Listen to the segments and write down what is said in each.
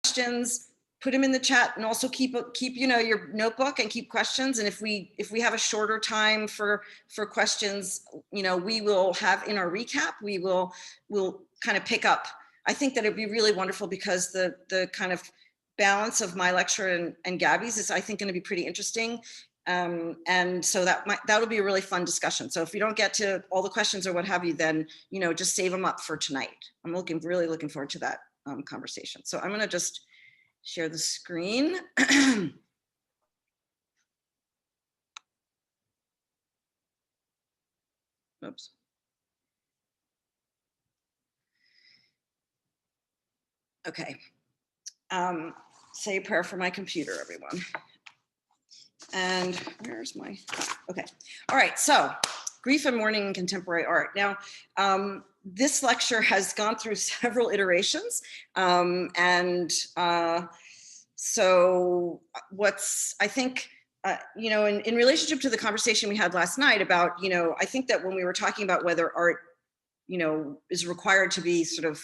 questions, put them in the chat, and also keep your notebook and keep questions. And if we have a shorter time for questions, we will have in our recap, we'll kind of pick up. I think that it'd be really wonderful because the kind of balance of my lecture and Gabby's is, I think, going to be pretty interesting. And so that'll be a really fun discussion. So if you don't get to all the questions or what have you, then, just save them up for tonight. I'm really looking forward to that conversation. So I'm going to just share the screen. Oops. Okay. Say a prayer for my computer, everyone. And where's my, okay. All right, so grief and mourning in contemporary art. Now, this lecture has gone through several iterations. So I think, in relationship to the conversation we had last night about, I think that when we were talking about whether art, is required to be sort of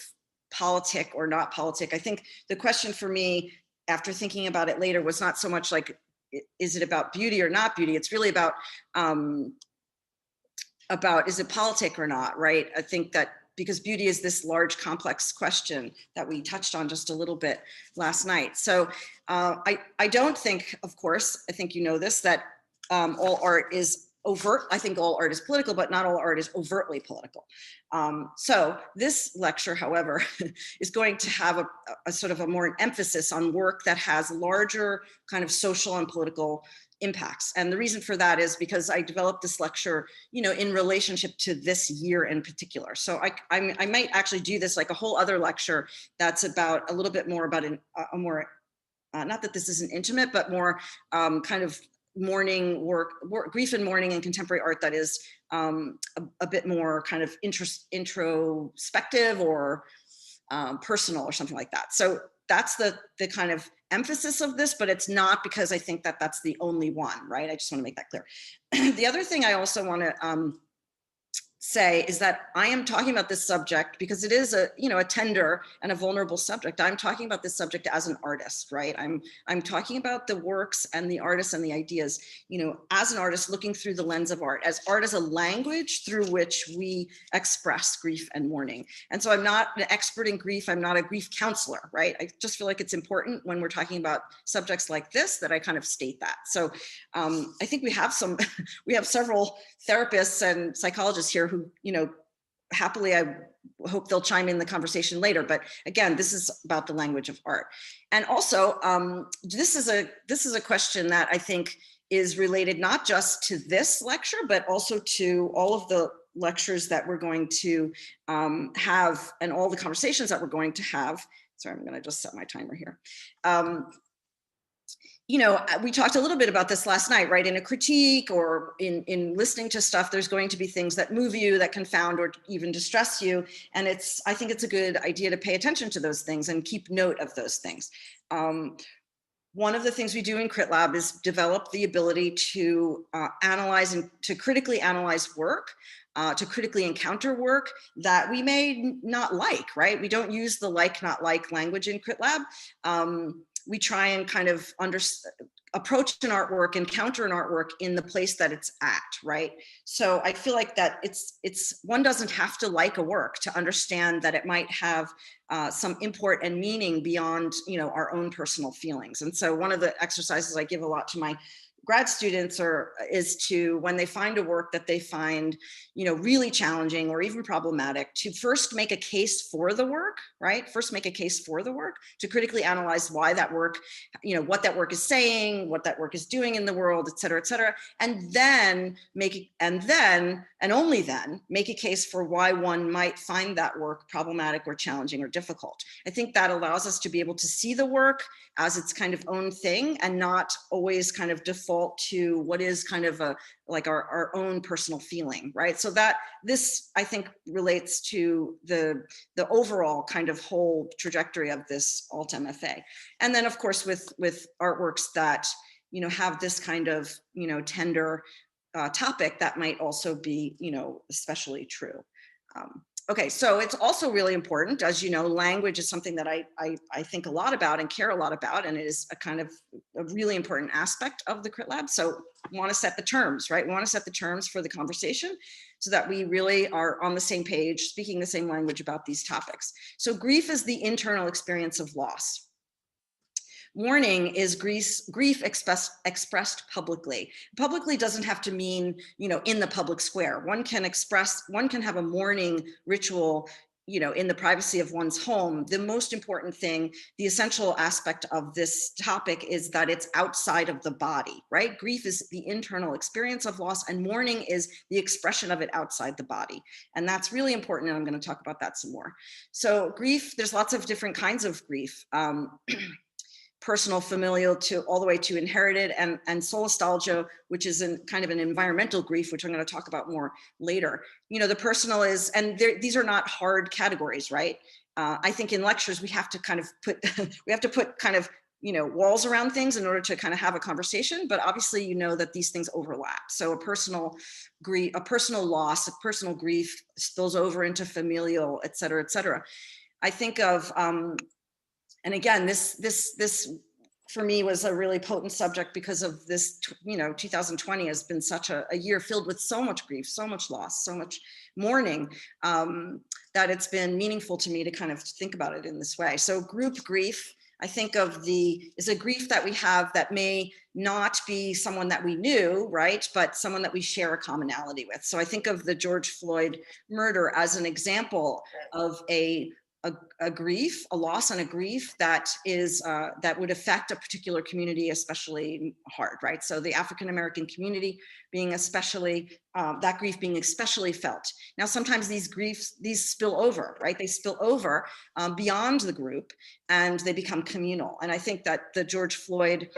politic or not politic, I think the question for me, after thinking about it later, was not so much like, is it about beauty or not beauty? It's really about is it politic or not, right? I think that because beauty is this large, complex question that we touched on just a little bit last night. So I don't think, of course, I think you know this, that all art is overt. I think all art is political, but not all art is overtly political. So this lecture, however, is going to have a sort of a more emphasis on work that has larger kind of social and political impacts. And the reason for that is because I developed this lecture, in relationship to this year in particular. So I might actually do this like a whole other lecture that's about a little bit more about a more, not that this isn't intimate, but more kind of mourning work, grief and mourning in contemporary art that is a bit more kind of introspective or personal or something like that. So that's the kind of emphasis of this, but it's not because I think that that's the only one, right? I just want to make that clear. The other thing I also want to say is that I am talking about this subject because it is a tender and a vulnerable subject. I'm talking about this subject as an artist, right? I'm talking about the works and the artists and the ideas, as an artist looking through the lens of art, as art as a language through which we express grief and mourning. And so I'm not an expert in grief. I'm not a grief counselor, right? I just feel like it's important when we're talking about subjects like this that I kind of state that. So I think we have several therapists and psychologists here who, happily, I hope they'll chime in the conversation later. But again, this is about the language of art. And also, this is a question that I think is related not just to this lecture, but also to all of the lectures that we're going to have and all the conversations that we're going to have. Sorry, I'm going to just set my timer here. We talked a little bit about this last night, right? In a critique or in listening to stuff, there's going to be things that move you, that confound or even distress you. And I think it's a good idea to pay attention to those things and keep note of those things. One of the things we do in Crit Lab is develop the ability to analyze and to critically analyze work, to critically encounter work that we may not like, right? We don't use the like, not like language in Crit Lab. We try and kind of approach an artwork, encounter an artwork in the place that it's at, right? So I feel like that one doesn't have to like a work to understand that it might have some import and meaning beyond, our own personal feelings. And so one of the exercises I give a lot to my grad students is to, when they find a work that they find, really challenging or even problematic, to first make a case for the work, right? First make a case for the work, to critically analyze why that work, what that work is saying, what that work is doing in the world, et cetera, and then and only then make a case for why one might find that work problematic or challenging or difficult. I think that allows us to be able to see the work as its kind of own thing and not always kind of default to what is kind of like our own personal feeling, right? So that this, I think, relates to the overall kind of whole trajectory of this AltMFA. And then of course with artworks that, have this kind of, tender topic, that might also be, especially true. Okay, so it's also really important, as you know, language is something that I think a lot about and care a lot about, and it is a kind of a really important aspect of the Crit Lab. So we want to set the terms, right? We want to set the terms for the conversation so that we really are on the same page, speaking the same language about these topics. So grief is the internal experience of loss. Mourning is grief expressed publicly. Publicly doesn't have to mean, in the public square. One can have a mourning ritual, in the privacy of one's home. The most important thing, the essential aspect of this topic is that it's outside of the body, right? Grief is the internal experience of loss, and mourning is the expression of it outside the body. And that's really important, and I'm going to talk about that some more. So grief, there's lots of different kinds of grief. Personal, familial, to all the way to inherited, and solastalgia, which is kind of an environmental grief, which I'm going to talk about more later. The personal is, and these are not hard categories, right? I think in lectures we have to kind of put walls around things in order to kind of have a conversation, but obviously that these things overlap. So a personal grief, a personal loss, a personal grief spills over into familial, et cetera, et cetera. I think of and again, this for me was a really potent subject because of this, 2020 has been such a year filled with so much grief, so much loss, so much mourning, that it's been meaningful to me to kind of think about it in this way. So group grief, I think of is a grief that we have that may not be someone that we knew, right? But someone that we share a commonality with. So I think of the George Floyd murder as an example of a grief, a loss and a grief that is that would affect a particular community especially hard, right? So the African-American community being especially, that grief being especially felt. Now, sometimes these spill over, right? They spill over beyond the group and they become communal. And I think that the George Floyd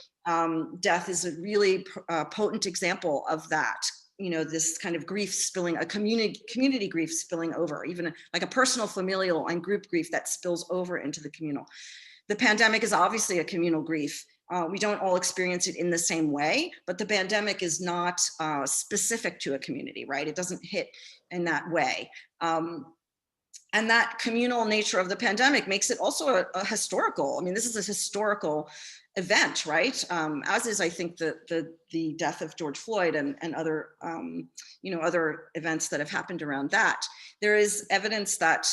death is a really potent example of that. This kind of grief spilling, a community grief spilling over, even like a personal, familial, and group grief that spills over into the communal. The pandemic is obviously a communal grief. We don't all experience it in the same way, but the pandemic is not specific to a community, right? It doesn't hit in that way. And that communal nature of the pandemic makes it also a historical, this is a historical event, right? As is, I think, the death of George Floyd and other, other events that have happened around that. There is evidence that,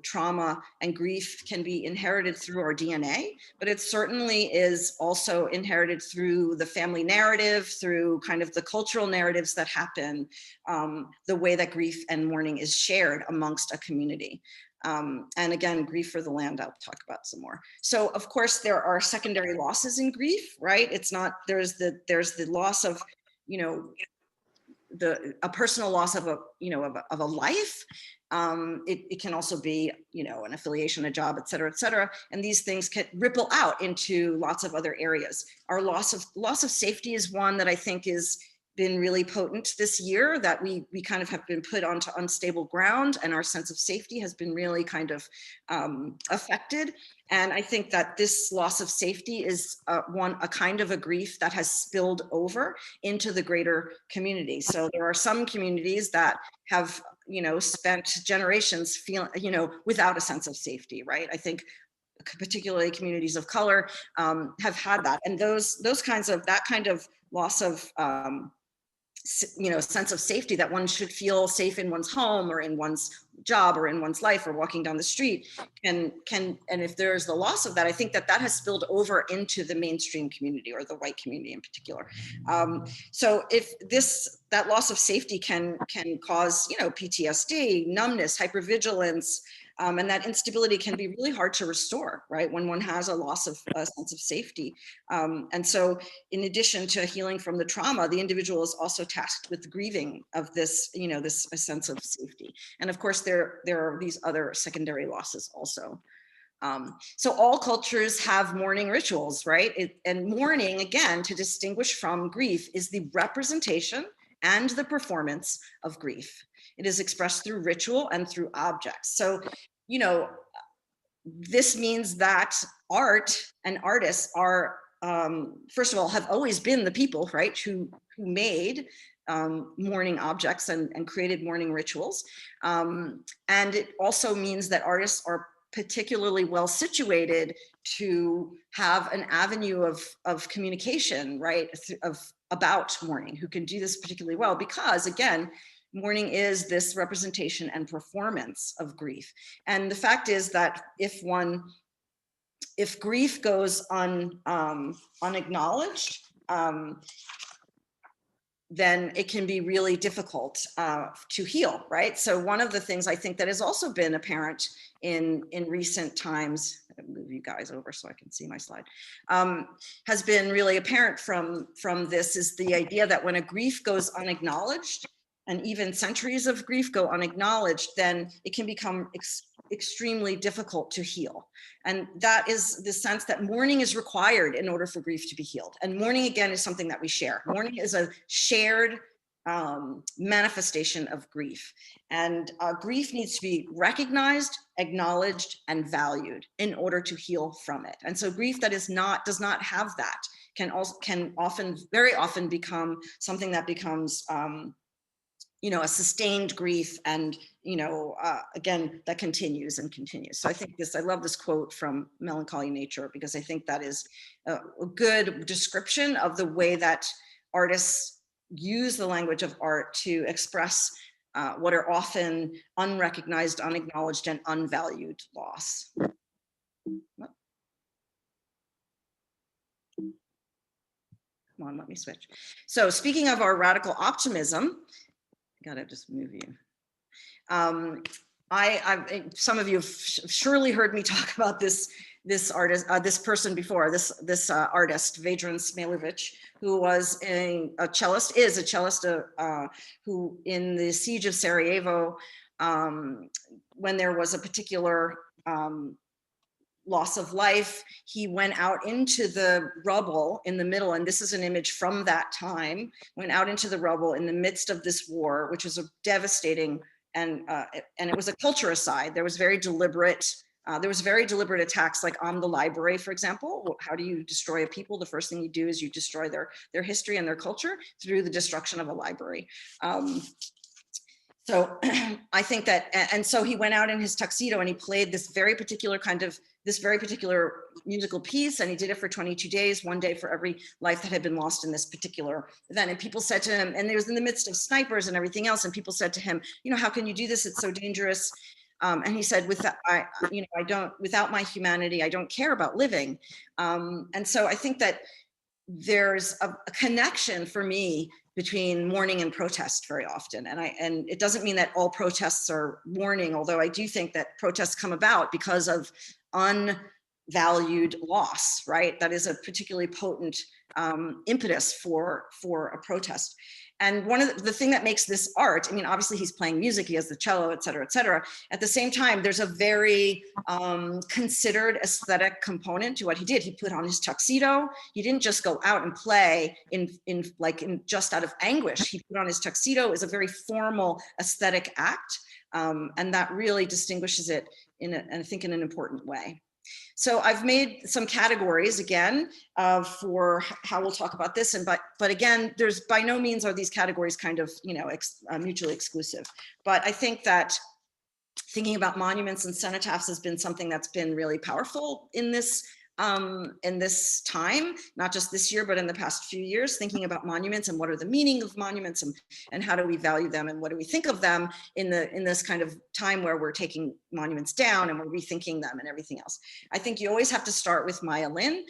trauma and grief can be inherited through our DNA, but it certainly is also inherited through the family narrative, through kind of the cultural narratives that happen, the way that grief and mourning is shared amongst a community. And again, grief for the land, I'll talk about some more. So of course there are secondary losses in grief, right? It's not, there's the loss of, a personal loss of a life. It can also be, an affiliation, a job, et cetera, and these things can ripple out into lots of other areas. Our loss of safety is one that I think is been really potent this year, that we kind of have been put onto unstable ground, and our sense of safety has been really kind of affected. And I think that this loss of safety is a kind of a grief that has spilled over into the greater community. So there are some communities that have, spent generations without a sense of safety, right? I think particularly communities of color have had that, and that kind of loss of sense of safety, that one should feel safe in one's home or in one's job or in one's life or walking down the street, and if there's the loss of that, I think that has spilled over into the mainstream community, or the white community in particular. So if that loss of safety can cause PTSD, numbness, hypervigilance, and that instability can be really hard to restore, right? When one has a loss of a sense of safety. And so in addition to healing from the trauma, the individual is also tasked with grieving of this, this sense of safety. And of course, there are these other secondary losses also. So all cultures have mourning rituals, right? And mourning, again, to distinguish from grief, is the representation and the performance of grief. It is expressed through ritual and through objects. So, this means that art and artists are, first of all, have always been the people, right, who made mourning objects and created mourning rituals. And it also means that artists are particularly well situated to have an avenue of communication, right, about mourning, who can do this particularly well, because again, mourning is this representation and performance of grief. And the fact is that if grief goes unacknowledged, then it can be really difficult to heal, right? So one of the things I think that has also been apparent in recent times, I'll move you guys over so I can see my slide, has been really apparent from this is the idea that when a grief goes unacknowledged, and even centuries of grief go unacknowledged, then it can become extremely difficult to heal. And that is the sense that mourning is required in order for grief to be healed. And mourning, again, is something that we share. Mourning is a shared manifestation of grief. And grief needs to be recognized, acknowledged, and valued in order to heal from it. And so grief that does not have that can very often become something that becomes a sustained grief, and again, that continues and continues. So I think I love this quote from Melancholy Nature, because I think that is a good description of the way that artists use the language of art to express what are often unrecognized, unacknowledged, and unvalued loss. Come on, let me switch. So speaking of our radical optimism, gotta just move you. Some of you have surely heard me talk about this person before, this artist, Vedran Smailović, who was is a cellist who in the siege of Sarajevo, when there was a particular loss of life, he went out into the rubble in the middle, and this is an image from that time, went out into the rubble in the midst of this war, which was a devastating, and it was a culturicide. There was very deliberate attacks, like on the library, for example. How do you destroy a people? The first thing you do is you destroy their history and their culture through the destruction of a library. So I think that, and so he went out in his tuxedo and he played this very particular musical piece, and he did it for 22 days, one day for every life that had been lost in this particular event. And people said to him, and it was in the midst of snipers and everything else, and people said to him, how can you do this? It's so dangerous. And he said, without my humanity, I don't care about living. And so I think that there's a connection for me between mourning and protest very often. And it doesn't mean that all protests are mourning, although I do think that protests come about because of unvalued loss, right? That is a particularly potent impetus for a protest. And one of the thing that makes this art, obviously he's playing music, he has the cello, et cetera, et cetera. At the same time, there's a very considered aesthetic component to what he did. He put on his tuxedo. He didn't just go out and play in just out of anguish. He put on his tuxedo. It was a very formal aesthetic act. And that really distinguishes it I think in an important way. So I've made some categories again for how we'll talk about this, but again, there's by no means are these categories kind of mutually exclusive. But I think that thinking about monuments and cenotaphs has been something that's been really powerful in this time, not just this year, but in the past few years, thinking about monuments and what are the meaning of monuments and how do we value them and what do we think of them in this kind of time where we're taking monuments down and we're rethinking them and everything else. I think you always have to start with Maya Lin,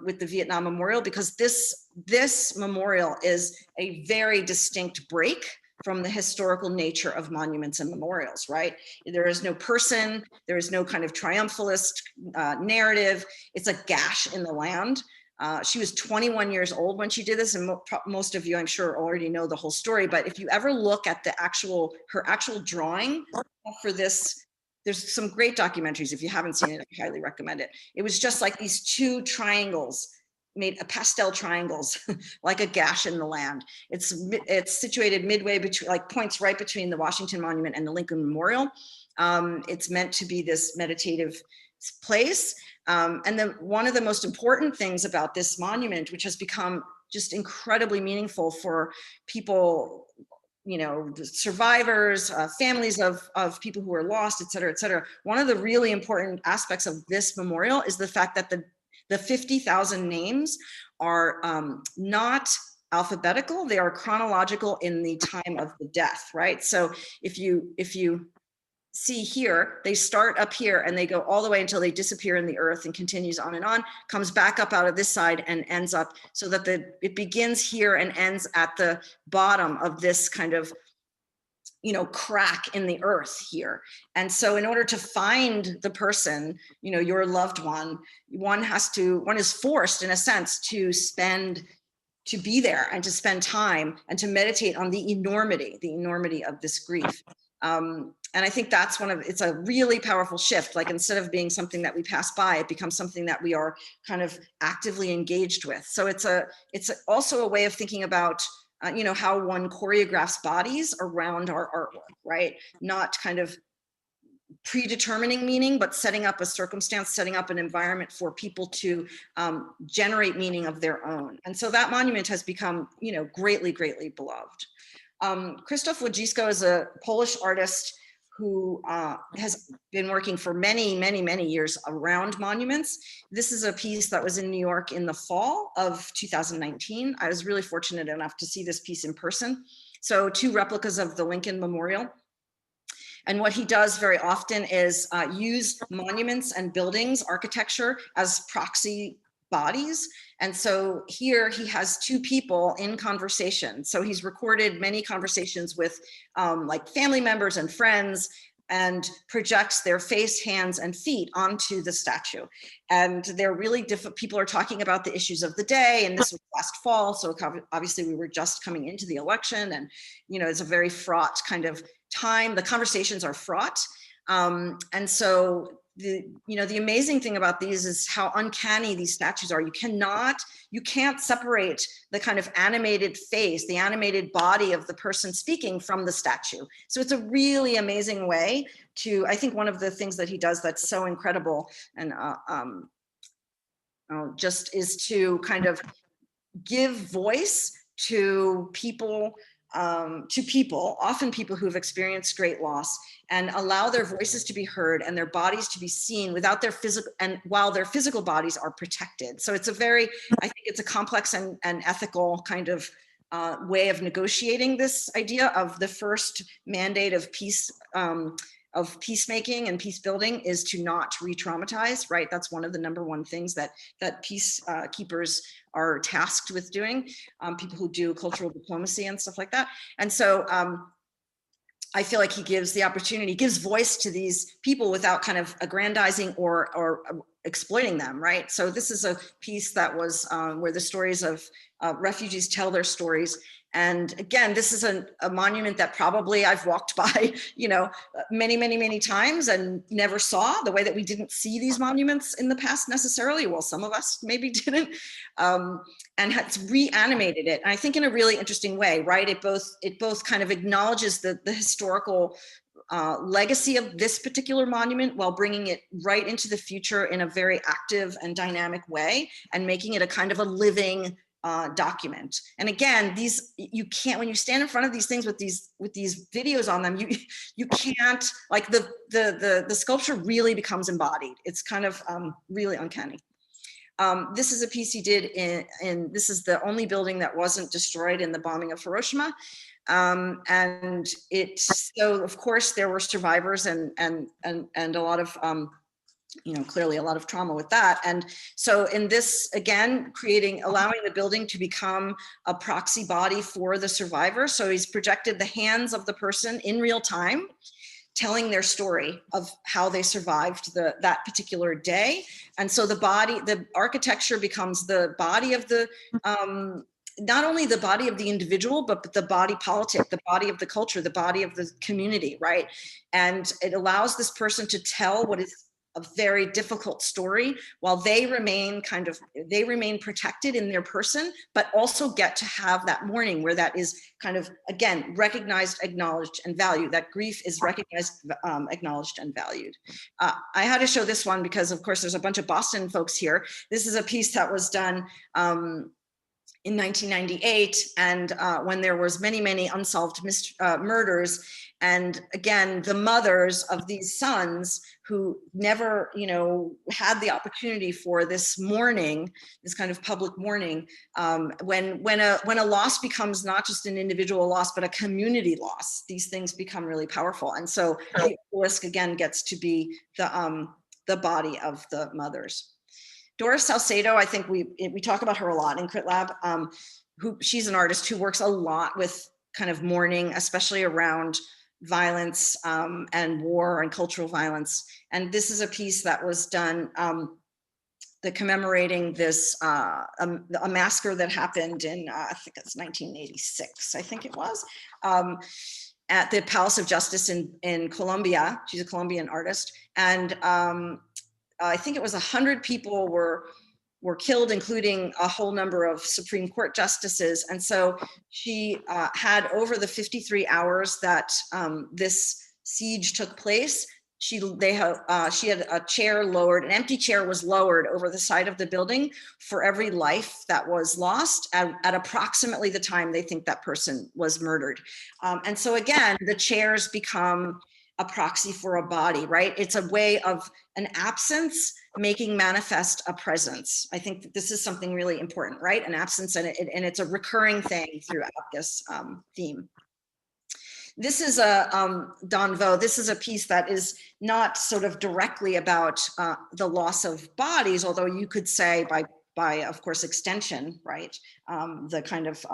with the Vietnam Memorial, because this memorial is a very distinct break from the historical nature of monuments and memorials, right? There is no person, there is no kind of triumphalist narrative. It's a gash in the land. She was 21 years old when she did this, and most of you, I'm sure, already know the whole story. But if you ever look at her actual drawing for this, there's some great documentaries. If you haven't seen it, I highly recommend it. It was just like these two triangles, made a pastel triangles, like a gash in the land. It's situated midway between, like points right between the Washington Monument and the Lincoln Memorial. It's meant to be this meditative place. And then one of the most important things about this monument, which has become just incredibly meaningful for people, you know, the survivors, families of people who are lost, et cetera, et cetera. One of the really important aspects of this memorial is the fact that the 50,000 names are not alphabetical, they are chronological in the time of the death, right? So if you see here, they start up here and they go all the way until they disappear in the earth and continues on and on, comes back up out of this side and ends up so that it begins here and ends at the bottom of this kind of, you know, crack in the earth here. And so in order to find the person, you know, your loved one, one is forced in a sense to be there and to spend time and to meditate on the enormity of this grief. And I think that's it's a really powerful shift. Like, instead of being something that we pass by, it becomes something that we are kind of actively engaged with. So it's also a way of thinking about, you know, how one choreographs bodies around our artwork, right? Not kind of predetermining meaning, but setting up a circumstance, setting up an environment for people to generate meaning of their own. And so that monument has become, you know, greatly beloved. Krzysztof Wodiczko is a Polish artist who has been working for many years around monuments. This is a piece that was in New York in the fall of 2019. I was really fortunate enough to see this piece in person. So 2 replicas of the Lincoln Memorial. And what he does very often is use monuments and buildings, architecture, as proxy bodies. And so here he has 2 people in conversation. So he's recorded many conversations with like family members and friends, and projects their face, hands, and feet onto the statue. And they're really different. People are talking about the issues of the day, and this was last fall. So obviously we were just coming into the election, and, you know, it's a very fraught kind of time. The conversations are fraught. And so the amazing thing about these is how uncanny these statues are. You can't separate the kind of animated face, the animated body of the person speaking from the statue. So it's a really amazing way to, I think one of the things that he does that's so incredible and just is to kind of give voice to people, often people who've experienced great loss, and allow their voices to be heard and their bodies to be seen without their physical, and while their physical bodies are protected. So it's a very, I think it's a complex and ethical kind of way of negotiating this idea of the first mandate of peace, of peacemaking and peace building, is to not re-traumatize, right? That's one of the #1 things that peacekeepers are tasked with doing, people who do cultural diplomacy and stuff like that. And so I feel like he gives the opportunity, gives voice to these people without kind of aggrandizing or exploiting them, right? So this is a piece that was where the stories of refugees tell their stories. And again, this is a monument that probably I've walked by, you know, many times and never saw, the way that we didn't see these monuments in the past necessarily. Well, some of us maybe didn't, and has reanimated it. And I think in a really interesting way, right? It both kind of acknowledges the historical legacy of this particular monument while bringing it right into the future in a very active and dynamic way, and making it a kind of a living document. And again, you can't, when you stand in front of these things with these videos on them, you can't, like, the sculpture really becomes embodied. It's kind of really uncanny. This is a piece he did in this is the only building that wasn't destroyed in the bombing of Hiroshima. And so of course there were survivors and a lot of you know, clearly a lot of trauma with that. And so in this, again, allowing the building to become a proxy body for the survivor. So he's projected the hands of the person in real time, telling their story of how they survived that particular day. And so the architecture becomes the body of the, not only the body of the individual, but the body politic, the body of the culture, the body of the community, right? And it allows this person to tell what is a very difficult story while they remain protected in their person, but also get to have that mourning where that is kind of, again, recognized, acknowledged, and valued. That grief is recognized, acknowledged, and valued. I had to show this one because, of course, there's a bunch of Boston folks here. This is a piece that was done in 1998, and when there was many unsolved murders. And again, the mothers of these sons who never, had the opportunity for this mourning, this kind of public mourning, when a loss becomes not just an individual loss, but a community loss, these things become really powerful. And so the obelisk again gets to be the body of the mothers. Doris Salcedo, I think we talk about her a lot in Crit Lab. She's an artist who works a lot with kind of mourning, especially around violence and war and cultural violence. And this is a piece that was done commemorating this a massacre that happened in I think it's 1986. I think it was at the Palace of Justice in Colombia. She's a Colombian artist, and I think it was 100 people were killed, including a whole number of Supreme Court justices. And so she had, over the 53 hours that this siege took place, she had a chair lowered, an empty chair was lowered over the side of the building for every life that was lost at approximately the time they think that person was murdered. And so again, the chairs become a proxy for a body, right? It's a way of an absence making manifest a presence. I think that this is something really important, right? An absence, and it's a recurring thing throughout this theme. This is a Don Vo. This is a piece that is not sort of directly about the loss of bodies, although you could say by of course extension, right? The kind of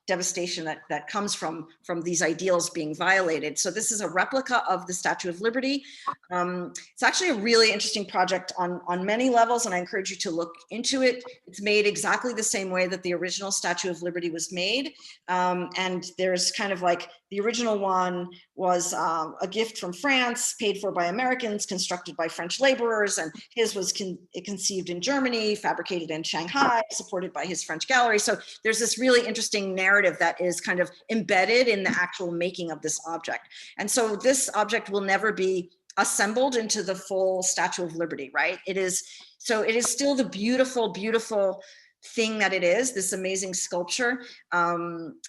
devastation that comes from these ideals being violated. So this is a replica of the Statue of Liberty. It's actually a really interesting project on many levels, and I encourage you to look into it. It's made exactly the same way that the original Statue of Liberty was made. And there's kind of like, the original one was a gift from France, paid for by Americans, constructed by French laborers, and his was conceived in Germany, fabricated in Shanghai, supported by his French gallery. So there's this really interesting narrative that is kind of embedded in the actual making of this object. And so this object will never be assembled into the full Statue of Liberty, right? It is still the beautiful, beautiful thing that it is, this amazing sculpture,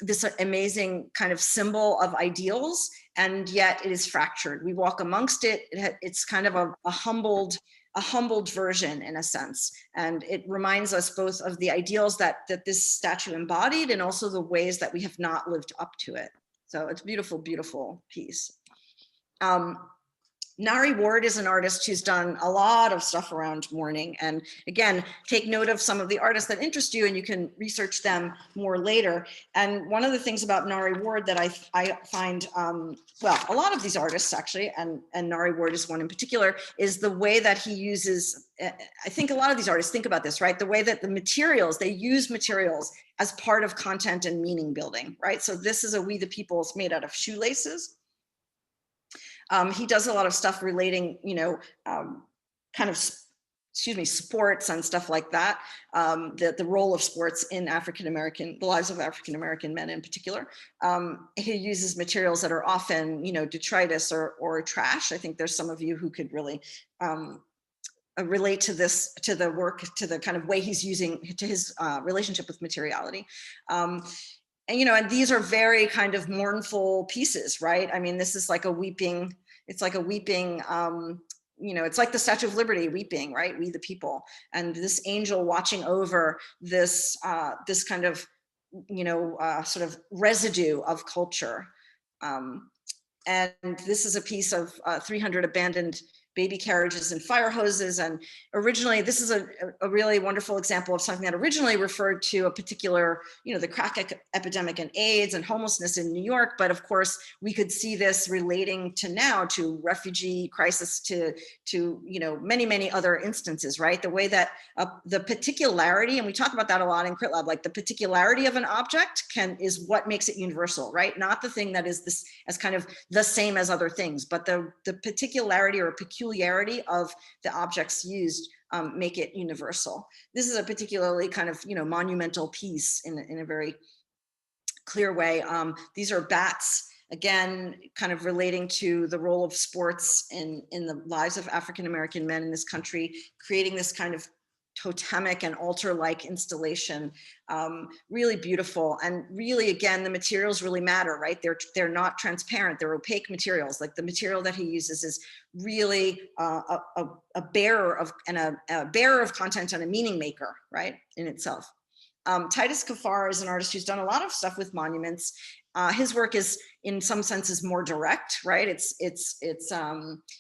this amazing kind of symbol of ideals, and yet it is fractured. We walk amongst it. It's kind of a humbled version in a sense. And it reminds us both of the ideals that this statue embodied, and also the ways that we have not lived up to it. So it's a beautiful, beautiful piece. Nari Ward is an artist who's done a lot of stuff around mourning. And again, take note of some of the artists that interest you, and you can research them more later. And one of the things about Nari Ward that I find, well, a lot of these artists actually, and Nari Ward is one in particular, is the way that he uses, I think a lot of these artists think about this, right? The way that the materials, they use materials as part of content and meaning building, right? So this is a We the People. It's made out of shoelaces. He does a lot of stuff relating, kind of, sports and stuff like that. The role of sports in the lives of African-American men in particular. He uses materials that are often, detritus or trash. I think there's some of you who could really relate to this, to the work, to the kind of way he's using, to his relationship with materiality. And these are very kind of mournful pieces, right? I mean, this is like a weeping, it's like the Statue of Liberty weeping, right? We the people. And this angel watching over this, this kind of, sort of residue of culture. And this is a piece of 300 abandoned baby carriages and fire hoses. And originally, this is a really wonderful example of something that originally referred to a particular, the crack epidemic and AIDS and homelessness in New York. But of course, we could see this relating to now to refugee crisis, to many, many other instances, right? The way that the particularity, and we talk about that a lot in Crit Lab, like the particularity of an object is what makes it universal, right? Not the thing that is this as kind of the same as other things, but the particularity or peculiarity of the objects used make it universal. This is a particularly kind of monumental piece in a very clear way. These are bats, again, kind of relating to the role of sports in the lives of African-American men in this country, creating this kind of totemic and altar-like installation. Really beautiful. And really, again, the materials really matter, right? They're not transparent, they're opaque materials. Like the material that he uses is really a bearer of, and a bearer of content and a meaning maker, right, in itself. Titus Kaphar is an artist who's done a lot of stuff with monuments. His work is, in some senses, more direct, right? It's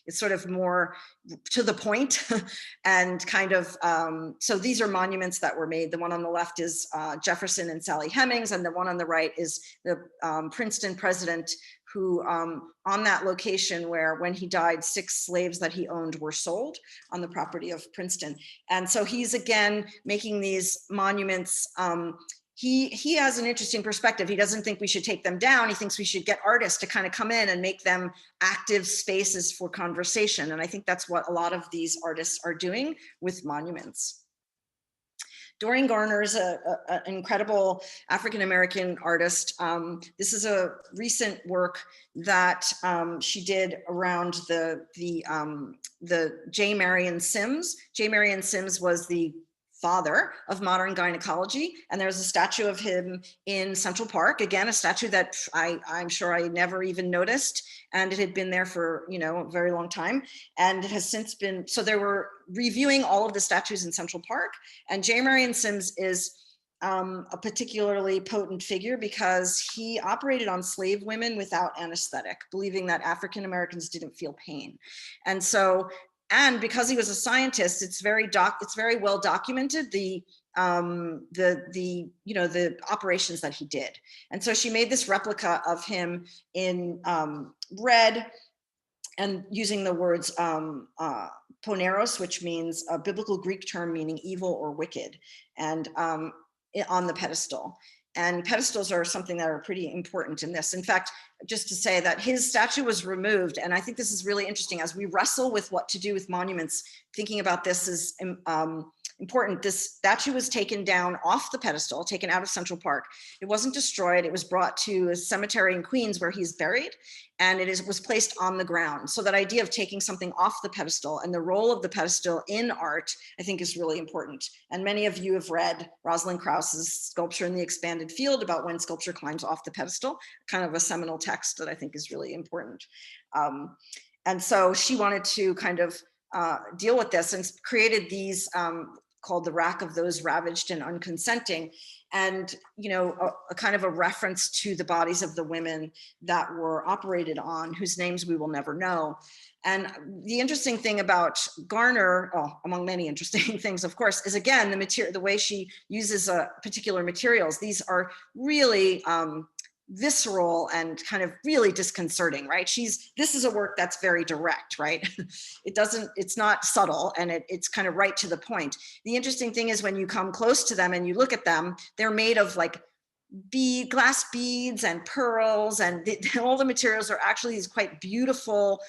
sort of more to the point, and kind of. So these are monuments that were made. The one on the left is Jefferson and Sally Hemings, and the one on the right is the Princeton president, who on that location where, when he died, 6 slaves that he owned were sold on the property of Princeton. And so he's, again, making these monuments. He has an interesting perspective. He doesn't think we should take them down. He thinks we should get artists to kind of come in and make them active spaces for conversation. And I think that's what a lot of these artists are doing with monuments. Doreen Garner is an incredible African-American artist. This is a recent work that she did around the J. Marion Sims. J. Marion Sims was the father of modern gynecology, and there's a statue of him in Central Park. Again, a statue that I'm sure I never even noticed, and it had been there for, you know, a very long time, and it has since been, so they were reviewing all of the statues in Central Park, and J. Marion Sims is a particularly potent figure because he operated on slave women without anesthetic, believing that African Americans didn't feel pain. And so, and because he was a scientist, it's very well documented, the operations that he did. And so she made this replica of him in red, and using the words poneros, which means a biblical Greek term meaning evil or wicked, and on the pedestal. And pedestals are something that are pretty important in this. In fact, just to say that his statue was removed, and I think this is really interesting as we wrestle with what to do with monuments, thinking about this is important. This statue was taken down off the pedestal, taken out of Central Park. It wasn't destroyed. It was brought to a cemetery in Queens where he's buried, and it was placed on the ground. So that idea of taking something off the pedestal and the role of the pedestal in art, I think, is really important. And many of you have read Rosalind Krauss's Sculpture in the Expanded Field about when sculpture climbs off the pedestal, kind of a seminal text that I think is really important. And so she wanted to kind of deal with this and created these called The Rack of Those Ravaged and Unconsenting, and, you know, a kind of a reference to the bodies of the women that were operated on, whose names we will never know. And the interesting thing about Garner, among many interesting things, of course, is, again, the way she uses particular materials. These are really visceral and kind of really disconcerting, right? This is a work that's very direct, right? It's not subtle, and it's kind of right to the point. The interesting thing is when you come close to them and you look at them, they're made of like glass beads and pearls, and all the materials are actually these quite beautiful,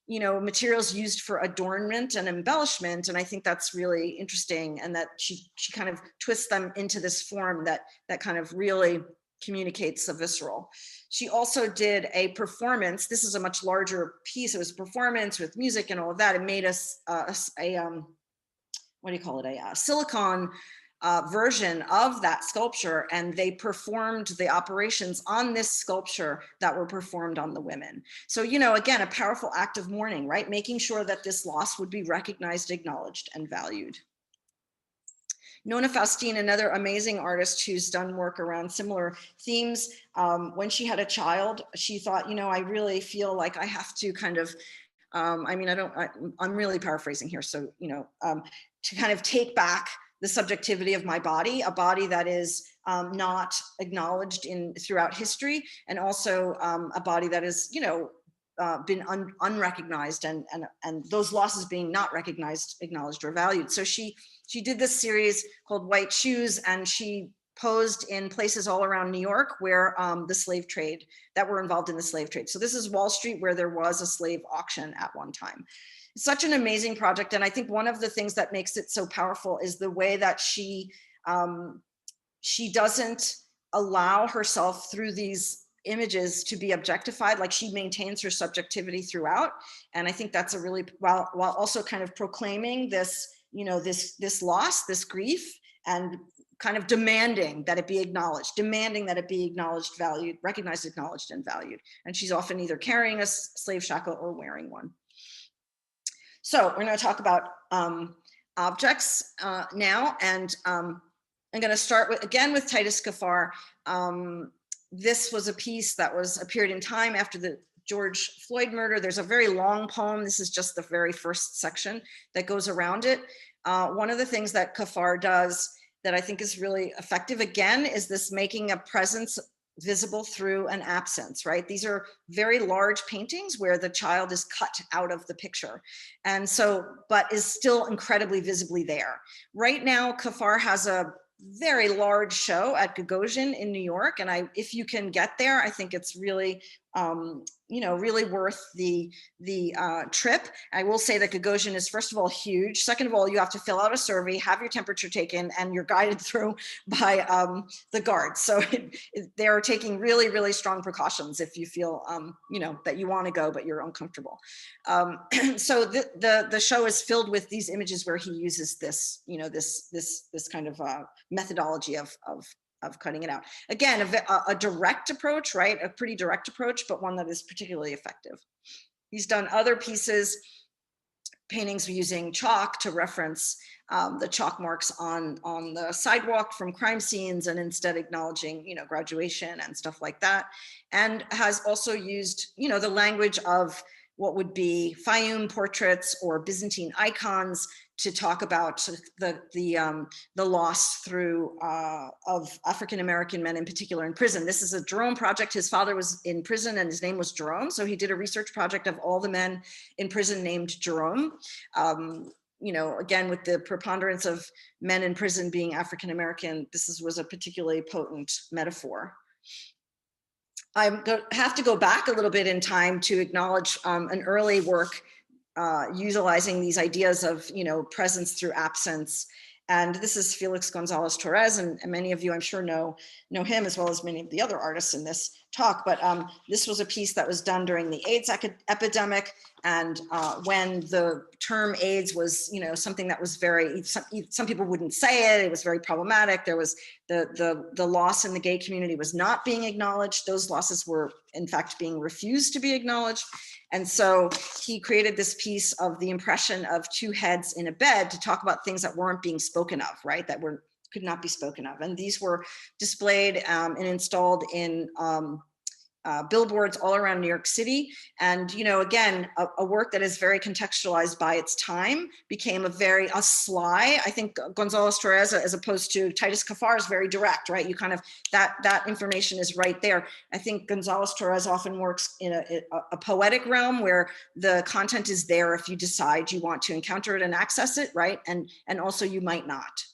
you know, materials used for adornment and embellishment. And I think that's really interesting, and that she kind of twists them into this form that kind of really communicates the visceral. She also did a performance. This is a much larger piece. It was a performance with music and all of that. It made us a silicone version of that sculpture, and they performed the operations on this sculpture that were performed on the women. So, you know, again, a powerful act of mourning, right? Making sure that this loss would be recognized, acknowledged, and valued. Nona Faustine, another amazing artist who's done work around similar themes. When she had a child, she thought, you know, I really feel like I have to kind of, I'm really paraphrasing here. So, you know, to kind of take back the subjectivity of my body, a body that is not acknowledged throughout history, and also a body that is, you know, been unrecognized, and those losses being not recognized, acknowledged, or valued. So she did this series called White Shoes, and she posed in places all around New York where that were involved in the slave trade. So this is Wall Street, where there was a slave auction at one time. It's such an amazing project. And I think one of the things that makes it so powerful is the way that she doesn't allow herself through these images to be objectified. Like, she maintains her subjectivity throughout. And I think that's a really, while also kind of proclaiming this this loss, this grief, and kind of demanding that it be acknowledged, valued, recognized, acknowledged, and valued. And she's often either carrying a slave shackle or wearing one. So we're going to talk about objects now, and I'm going to start again with Titus Kaphar. This was a piece that appeared in Time after the George Floyd murder. There's a very long poem. This is just the very first section that goes around it. One of the things that Kaphar does that I think is really effective, again, is this making a presence visible through an absence, right? These are very large paintings where the child is cut out of the picture. And so, but is still incredibly visibly there. Right now, Kaphar has a very large show at Gagosian in New York. And if you can get there, I think it's really, really worth the trip. I will say that Gagosian is, first of all, huge. Second of all, you have to fill out a survey, have your temperature taken, and you're guided through by the guards. So they're taking really, really strong precautions if you feel, that you want to go, but you're uncomfortable. So the show is filled with these images where he uses this, this kind of methodology of cutting it out. Again, a direct approach, right? A pretty direct approach, but one that is particularly effective. He's done other pieces, paintings using chalk to reference the chalk marks on the sidewalk from crime scenes, and instead acknowledging, graduation and stuff like that. And has also used, the language of what would be Fayum portraits or Byzantine icons to talk about the loss through of African-American men in particular in prison. This is a Jerome project. His father was in prison and his name was Jerome. So he did a research project of all the men in prison named Jerome. Again, with the preponderance of men in prison being African-American, this was a particularly potent metaphor. I have to go back a little bit in time to acknowledge an early work utilizing these ideas of, presence through absence. And this is Felix Gonzalez-Torres, and many of you, I'm sure, know him as well as many of the other artists in this talk. But this was a piece that was done during the AIDS epidemic, and when the term AIDS was, something that was very, some people wouldn't say it. It was very problematic. There was the loss in the gay community was not being acknowledged. Those losses were, in fact, being refused to be acknowledged. And so he created this piece of the impression of two heads in a bed to talk about things that weren't being spoken of, right? That could not be spoken of. And these were displayed and installed in billboards all around New York City. And, again, a work that is very contextualized by its time became a sly. I think Gonzalez-Torres, as opposed to Titus Kaphar, is very direct, right? You kind of, that information is right there. I think Gonzalez-Torres often works in a poetic realm where the content is there if you decide you want to encounter it and access it, right? And also you might not.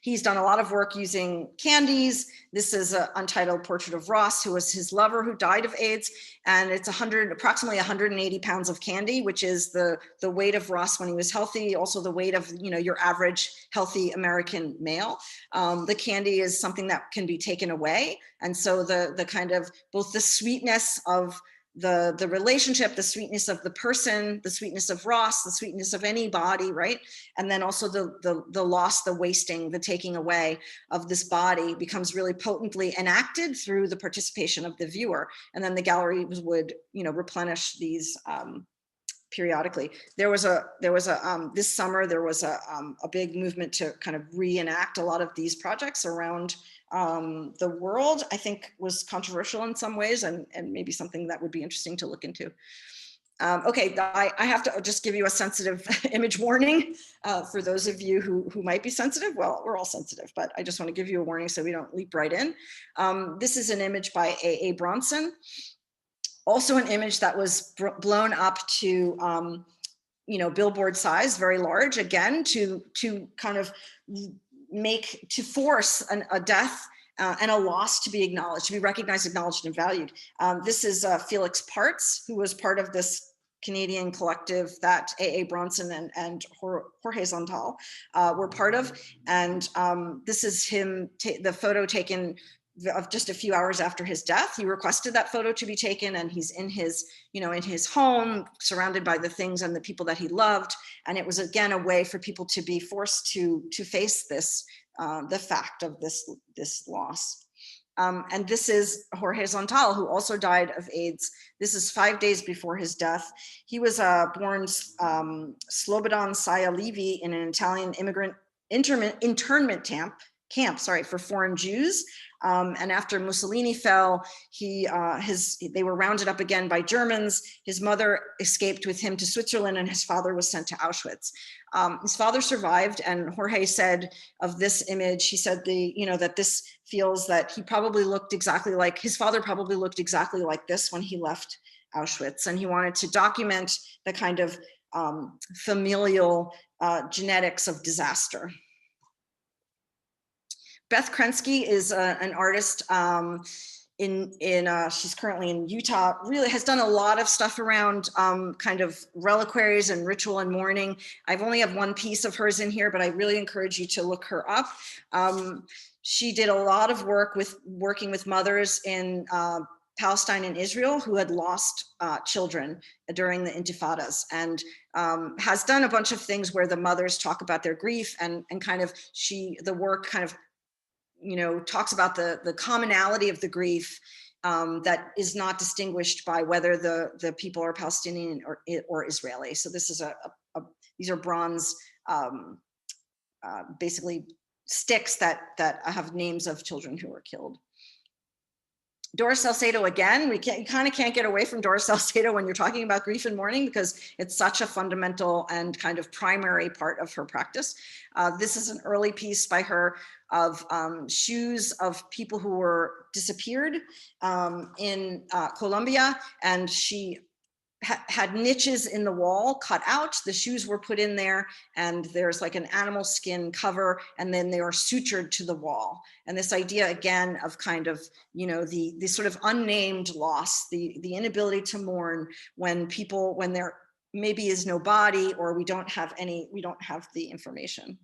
He's done a lot of work using candies. This is an untitled portrait of Ross, who was his lover who died of AIDS. And it's approximately 180 pounds of candy, which is the weight of Ross when he was healthy. Also the weight of, your average healthy American male. The candy is something that can be taken away. And so the kind of both the sweetness of the relationship, the sweetness of the person, the sweetness of Ross, the sweetness of any body, right? And then also the loss, the wasting, the taking away of this body becomes really potently enacted through the participation of the viewer. And then the gallery would, replenish these periodically. This summer, there was a big movement to kind of reenact a lot of these projects around the world. I think was controversial in some ways, and maybe something that would be interesting to look into. Okay, I have to just give you a sensitive image warning for those of you who might be sensitive. Well, we're all sensitive, but I just want to give you a warning so we don't leap right in. This is an image by A.A. Bronson. Also an image that was blown up to, billboard size, very large, again, to kind of force a death and a loss to be acknowledged, to be recognized, acknowledged, and valued. This is Felix Parts, who was part of this Canadian collective that A.A. Bronson and Jorge Zontal were part of. And this is him, the photo taken of just a few hours after his death. He requested that photo to be taken, and he's in his, in his home, surrounded by the things and the people that he loved. And it was, again, a way for people to be forced to face this, the fact of this loss. And this is Jorge Zontal, who also died of AIDS. This is 5 days before his death. He was born Slobodan Sajalivi in an Italian immigrant internment camp for foreign Jews. And after Mussolini fell, they were rounded up again by Germans. His mother escaped with him to Switzerland, and his father was sent to Auschwitz. His father survived, and Jorge said of this image, he said that this feels that he probably looked exactly like, his father probably looked exactly like this when he left Auschwitz. And he wanted to document the kind of familial genetics of disaster. Beth Krensky is an artist she's currently in Utah, really has done a lot of stuff around kind of reliquaries and ritual and mourning. I've only have one piece of hers in here, but I really encourage you to look her up. She did a lot of work working with mothers in Palestine and Israel who had lost children during the intifadas, and has done a bunch of things where the mothers talk about their grief, and kind of the work kind of talks about the commonality of the grief that is not distinguished by whether the people are Palestinian or Israeli. So this is these are bronze, basically sticks that have names of children who were killed. Doris Salcedo, again, you kind of can't get away from Doris Salcedo when you're talking about grief and mourning, because it's such a fundamental and kind of primary part of her practice. This is an early piece by her of shoes of people who were disappeared in Colombia, and she had niches in the wall cut out. The shoes were put in there, and there's like an animal skin cover, and then they are sutured to the wall. And this idea, again, of kind of, the sort of unnamed loss, the inability to mourn when there maybe is no body, or we don't have the information.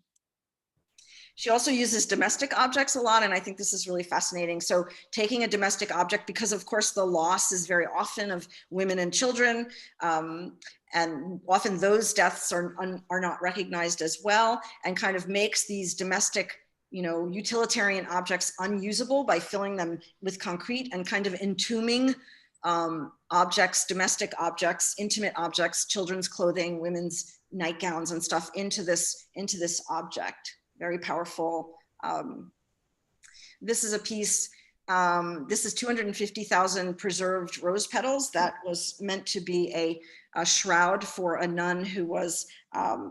She also uses domestic objects a lot, and I think this is really fascinating. So taking a domestic object, because of course the loss is very often of women and children, and often those deaths are not recognized as well, and kind of makes these domestic, utilitarian objects unusable by filling them with concrete and kind of entombing objects, domestic objects, intimate objects, children's clothing, women's nightgowns and stuff into this object. Very powerful. This is a piece, this is 250,000 preserved rose petals that was meant to be a shroud for a nun who was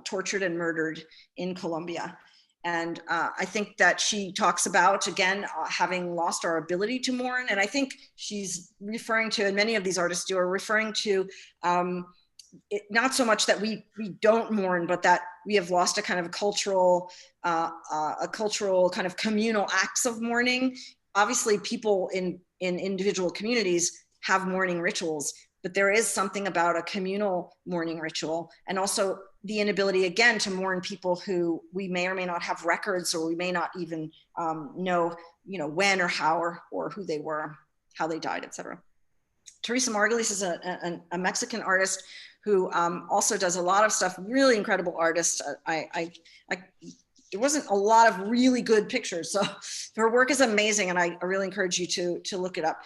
tortured and murdered in Colombia. And I think that she talks about, again, having lost our ability to mourn. And I think she's referring to, and many of these artists do, are referring to not so much that we don't mourn, but that we have lost a kind of cultural kind of communal acts of mourning. Obviously, people in individual communities have mourning rituals, but there is something about a communal mourning ritual, and also the inability, again, to mourn people who we may or may not have records, or we may not even know, when or how or who they were, how they died, etc. Teresa Margolles is a Mexican artist who also does a lot of stuff, really incredible artist. There wasn't a lot of really good pictures, so her work is amazing, and I really encourage you to look it up.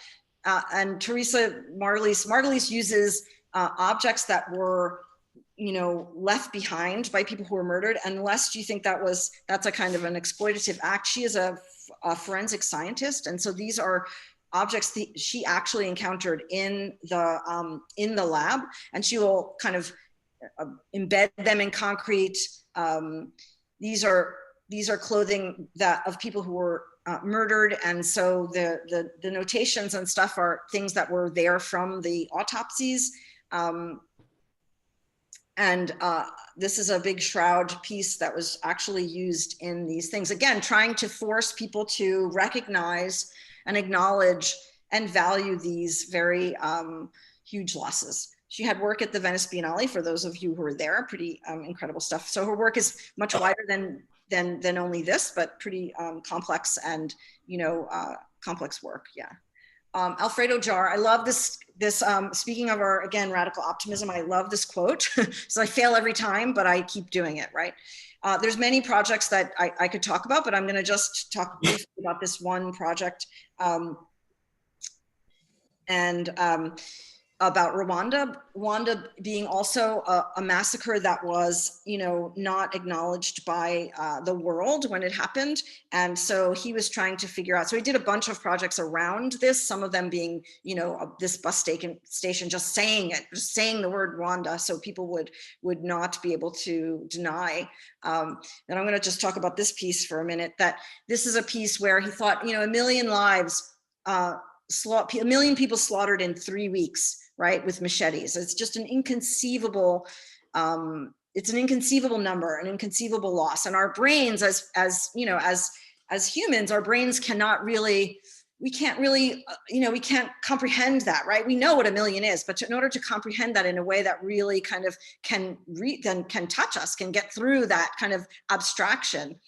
And Teresa Margolles uses objects that were, left behind by people who were murdered, unless you think that's a kind of an exploitative act. She is a forensic scientist, and so these are objects she actually encountered in the lab, and she will kind of embed them in concrete. These are clothing of people who were murdered, and so the notations and stuff are things that were there from the autopsies. This is a big shroud piece that was actually used in these things. Again, trying to force people to recognize and acknowledge and value these very huge losses. She had work at the Venice Biennale, for those of you who were there, pretty incredible stuff. So her work is much wider than only this, but pretty complex and, complex work, yeah. Alfredo Jaar, I love this, speaking of our, again, radical optimism, I love this quote. So I fail every time, but I keep doing it, right? There's many projects that I could talk about, but I'm gonna just talk briefly about this one project. About Rwanda being also a massacre that was, you know, not acknowledged by the world when it happened. And so he was trying to figure out, so he did a bunch of projects around this, some of them being, you know, this bus station, just saying it, just saying the word Rwanda, so people would not be able to deny. And I'm gonna just talk about this piece for a minute, that this is a piece where he thought, you know, 1 million lives, 1 million people slaughtered in 3 weeks, right, with machetes. It's just an inconceivable, it's an inconceivable number, an inconceivable loss. And our brains, as you know, as humans, our brains cannot really, we can't really, you know, we can't comprehend that, right? We know what 1 million is, but in order to comprehend that in a way that really kind of can touch us, can get through that kind of abstraction,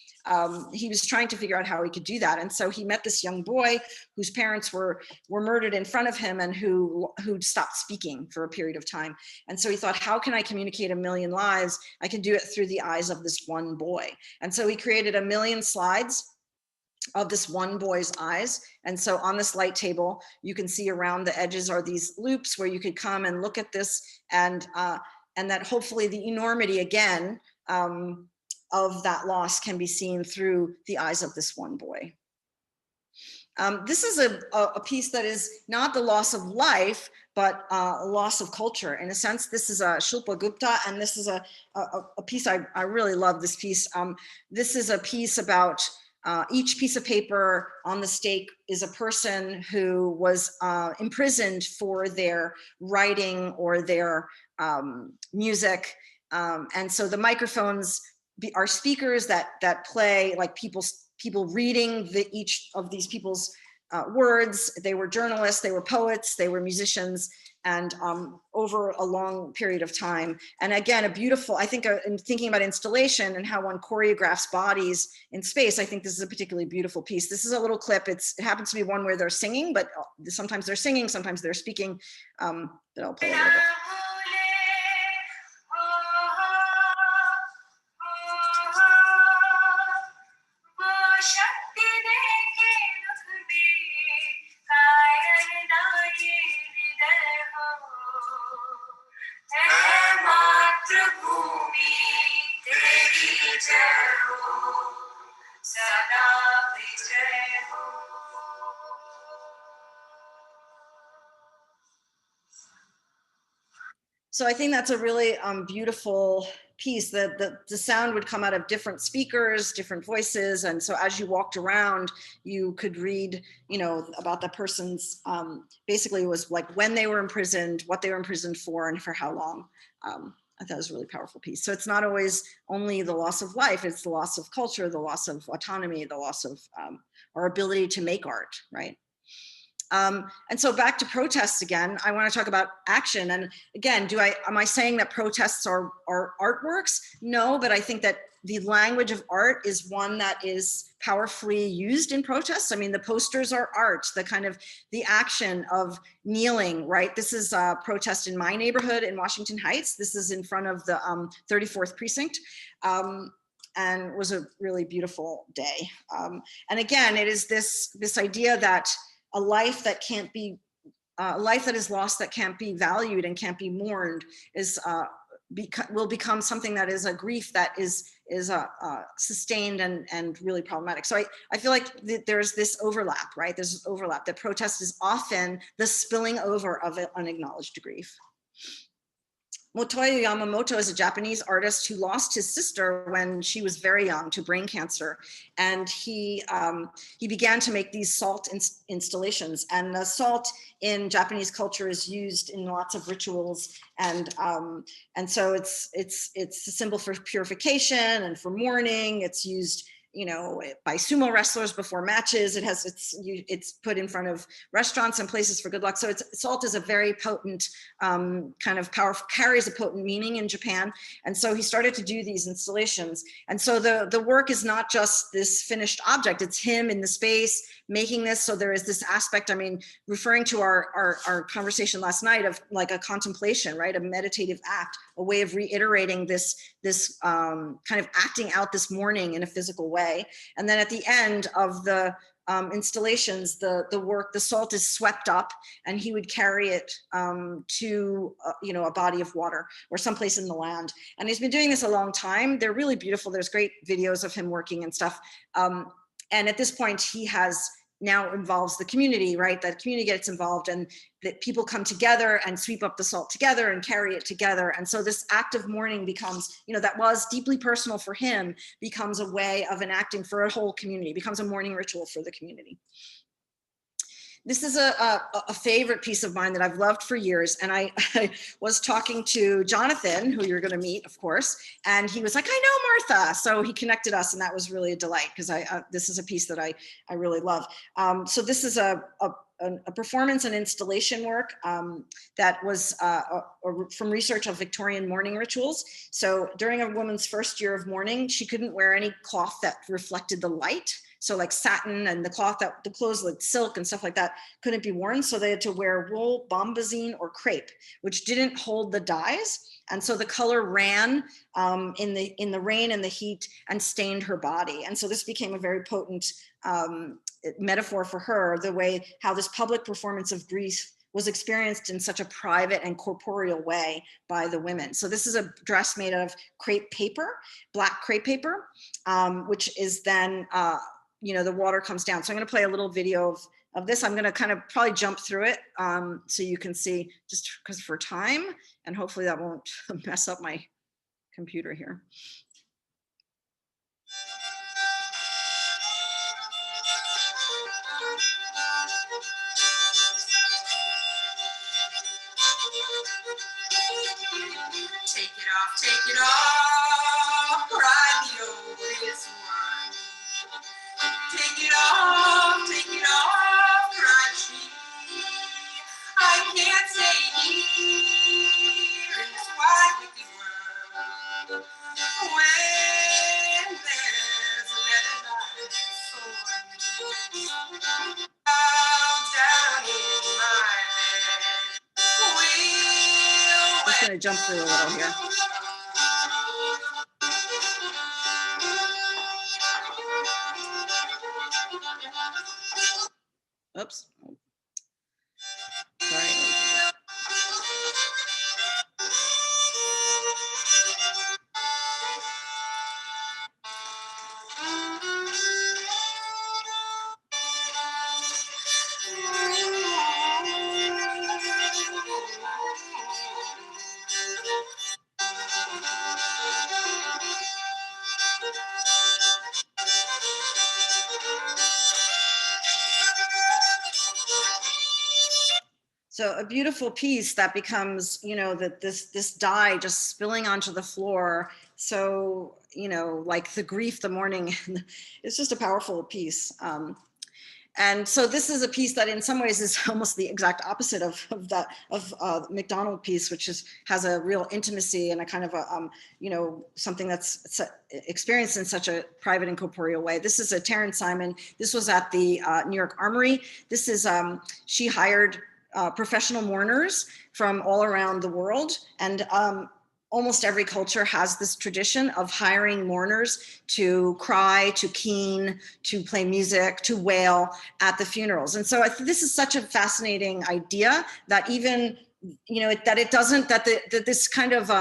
he was trying to figure out how he could do that. And so he met this young boy whose parents were murdered in front of him and who stopped speaking for a period of time. And so he thought, how can I communicate 1 million lives? I can do it through the eyes of this one boy. And so he created 1 million slides of this one boy's eyes. And so on this light table, you can see around the edges are these loops where you could come and look at this, and that hopefully the enormity again of that loss can be seen through the eyes of this one boy. This is a piece that is not the loss of life, but a loss of culture. In a sense, this is a Shilpa Gupta, and this is a piece, I really love this piece. This is a piece about each piece of paper on the stake is a person who was imprisoned for their writing or their music. And so the microphones are speakers that play like people reading each of these people's words. They were journalists, they were poets, they were musicians, and over a long period of time. And again, a beautiful, I think in thinking about installation and how one choreographs bodies in space, I think this is a particularly beautiful piece. This is a little clip. It happens to be one where they're singing, but sometimes they're singing, sometimes they're speaking. But I'll play a little bit. So I think that's a really beautiful piece. The sound would come out of different speakers, different voices. And so as you walked around, you could read, you know, about the person's, basically it was like when they were imprisoned, what they were imprisoned for, and for how long. I thought it was a really powerful piece. So it's not always only the loss of life, it's the loss of culture, the loss of autonomy, the loss of our ability to make art, right? And so back to protests again, I want to talk about action. And again, am I saying that protests are artworks? No, but I think that the language of art is one that is powerfully used in protests. I mean, the posters are art, the action of kneeling, right? This is a protest in my neighborhood in Washington Heights. This is in front of the 34th precinct. And it was a really beautiful day. And again, it is this idea that a life that can't be, a life that is lost, that can't be valued and can't be mourned, will become something that is a grief that is sustained and really problematic. So I feel like there's this overlap, right? There's this overlap, that protest is often the spilling over of an unacknowledged grief. Motoi Yamamoto is a Japanese artist who lost his sister when she was very young to brain cancer. And he began to make these salt installations. And the salt in Japanese culture is used in lots of rituals. And so it's a symbol for purification and for mourning. It's used you know, by sumo wrestlers before matches. It's put in front of restaurants and places for good luck. So salt is a very potent kind of powerful, carries a potent meaning in Japan. And so he started to do these installations. And so the work is not just this finished object, it's him in the space making this. So there is this aspect, I mean, referring to our conversation last night of like a contemplation, right? A meditative act, a way of reiterating this kind of acting out this mourning in a physical way. And then at the end of the installations, the salt is swept up and he would carry it to, you know, a body of water or someplace in the land. And he's been doing this a long time. They're really beautiful. There's great videos of him working and stuff. And at this point, he has now involves the community, right? That community gets involved and that people come together and sweep up the salt together and carry it together. And so this act of mourning becomes, you know, that was deeply personal for him, becomes a way of enacting for a whole community, becomes a mourning ritual for the community. This is a favorite piece of mine that I've loved for years. And I was talking to Jonathan, who you're going to meet, of course, and he was like, I know Martha. So he connected us, and that was really a delight because this is a piece that I really love. So this is a performance and installation work that was from research of Victorian mourning rituals. So during a woman's first year of mourning, she couldn't wear any cloth that reflected the light. So like satin and the clothes like silk and stuff like that couldn't be worn. So they had to wear wool, bombazine, or crepe, which didn't hold the dyes. And so the color ran in the rain and the heat and stained her body. And so this became a very potent metaphor for her, the way how this public performance of grief was experienced in such a private and corporeal way by the women. So this is a dress made of crepe paper, black crepe paper, which is then, you know, the water comes down. So I'm going to play a little video of this. I'm going to kind of probably jump through it so you can see, just because for time, and hopefully that won't mess up my computer here. Take it off, cried the oldest one. Take it off, cried she. I can't stay here in this wide wicked world when there's a better life for me. Down in my bed. I'm just going to jump through a little here. Oops. Sorry. So a beautiful piece that becomes, you know, that this dye just spilling onto the floor. So, you know, like the grief, the mourning, it's just a powerful piece. And so this is a piece that in some ways is almost the exact opposite of McDonald piece, which has a real intimacy and a kind of a, you know, something that's experienced in such a private and corporeal way. This is a Taryn Simon. This was at the New York Armory. This is, she hired professional mourners from all around the world. And almost every culture has this tradition of hiring mourners to cry, to keen, to play music, to wail at the funerals. And so this is such a fascinating idea that even, you know, that this kind of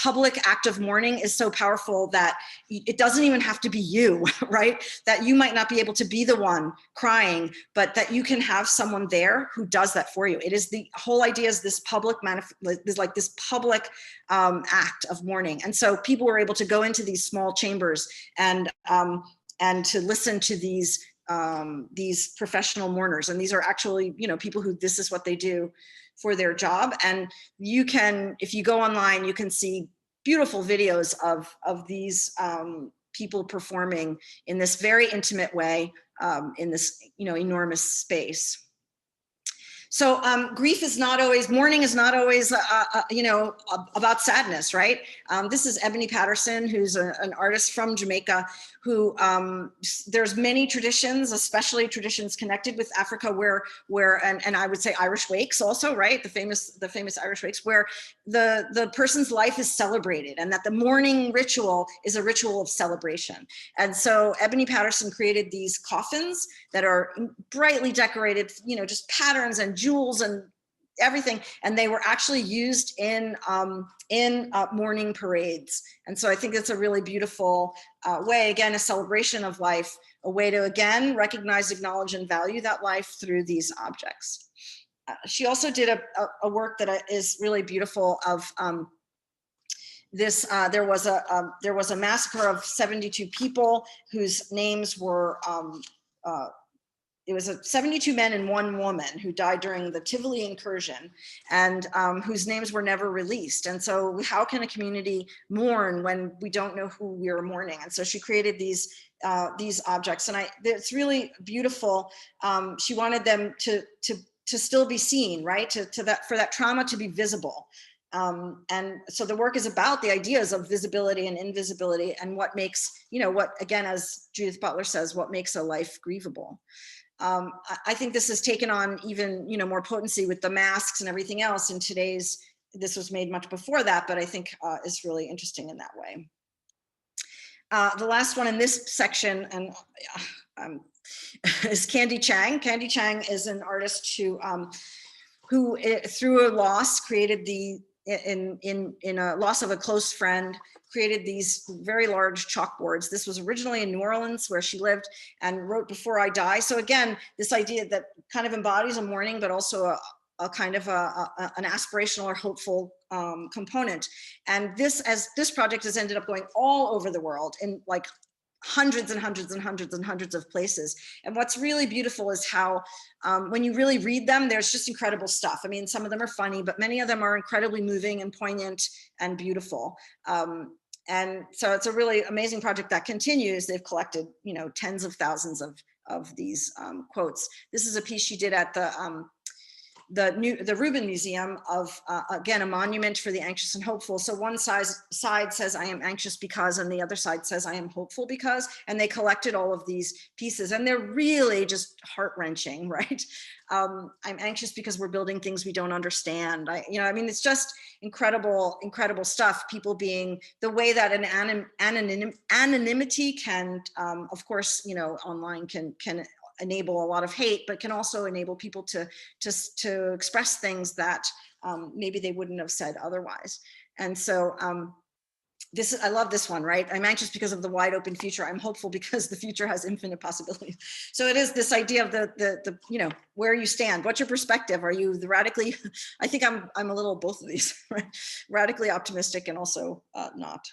public act of mourning is so powerful that it doesn't even have to be you, right? That you might not be able to be the one crying, but that you can have someone there who does that for you. It is the whole idea is this public this public act of mourning. And so people were able to go into these small chambers and to listen to these professional mourners. And these are actually, you know, people who this is what they do for their job. And you can, if you go online, you can see beautiful videos of these people performing in this very intimate way in this, enormous space. So grief is not always, mourning is not always, about sadness, right? This is Ebony Patterson, who's an artist from Jamaica, who there's many traditions, especially traditions connected with Africa, where and I would say Irish wakes also, right? The famous Irish wakes, where the person's life is celebrated, and that the mourning ritual is a ritual of celebration. And so Ebony Patterson created these coffins that are brightly decorated, just patterns and jewels and everything, and they were actually used in mourning parades. And so I think it's a really beautiful way, again, a celebration of life, a way to, again, recognize, acknowledge, and value that life through these objects. She also did a work that is really beautiful of this. There was a massacre of 72 people whose names were it was 72 men and 1 woman who died during the Tivoli incursion, and whose names were never released. And so how can a community mourn when we don't know who we are mourning? And so she created these objects, and it's really beautiful. She wanted them to still be seen, right? For that trauma to be visible. And so the work is about the ideas of visibility and invisibility, and what makes, what, again, as Judith Butler says, what makes a life grievable. I think this has taken on even, more potency with the masks and everything else in today's, this was made much before that, but I think is really interesting in that way. The last one in this section is Candy Chang. Candy Chang is an artist who through a loss created in a loss of a close friend, created these very large chalkboards. This was originally in New Orleans, where she lived, and wrote "Before I Die." So again, this idea that kind of embodies a mourning, but also a kind of an aspirational or hopeful component. And this project has ended up going all over the world in like hundreds and hundreds and hundreds and hundreds of places. And what's really beautiful is how, when you really read them, there's just incredible stuff. I mean, some of them are funny, but many of them are incredibly moving and poignant and beautiful. And so it's a really amazing project that continues. They've collected, tens of thousands of these quotes. This is a piece she did at the Rubin Museum of, again, a monument for the anxious and hopeful. So one side says, "I am anxious because," and the other side says, "I am hopeful because," and they collected all of these pieces, and they're really just heart-wrenching, right? I'm anxious because we're building things we don't understand. I mean, it's just incredible, incredible stuff. People being, the way that an anonymity can, of course, online can enable a lot of hate, but can also enable people to express things that maybe they wouldn't have said otherwise. And so I love this one, right? I'm anxious because of the wide open future. I'm hopeful because the future has infinite possibilities. So it is this idea of the where you stand. What's your perspective? Are you the radically, I think I'm a little both of these, right? Radically optimistic and also not.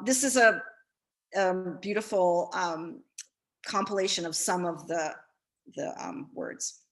This is a beautiful compilation of some of the words.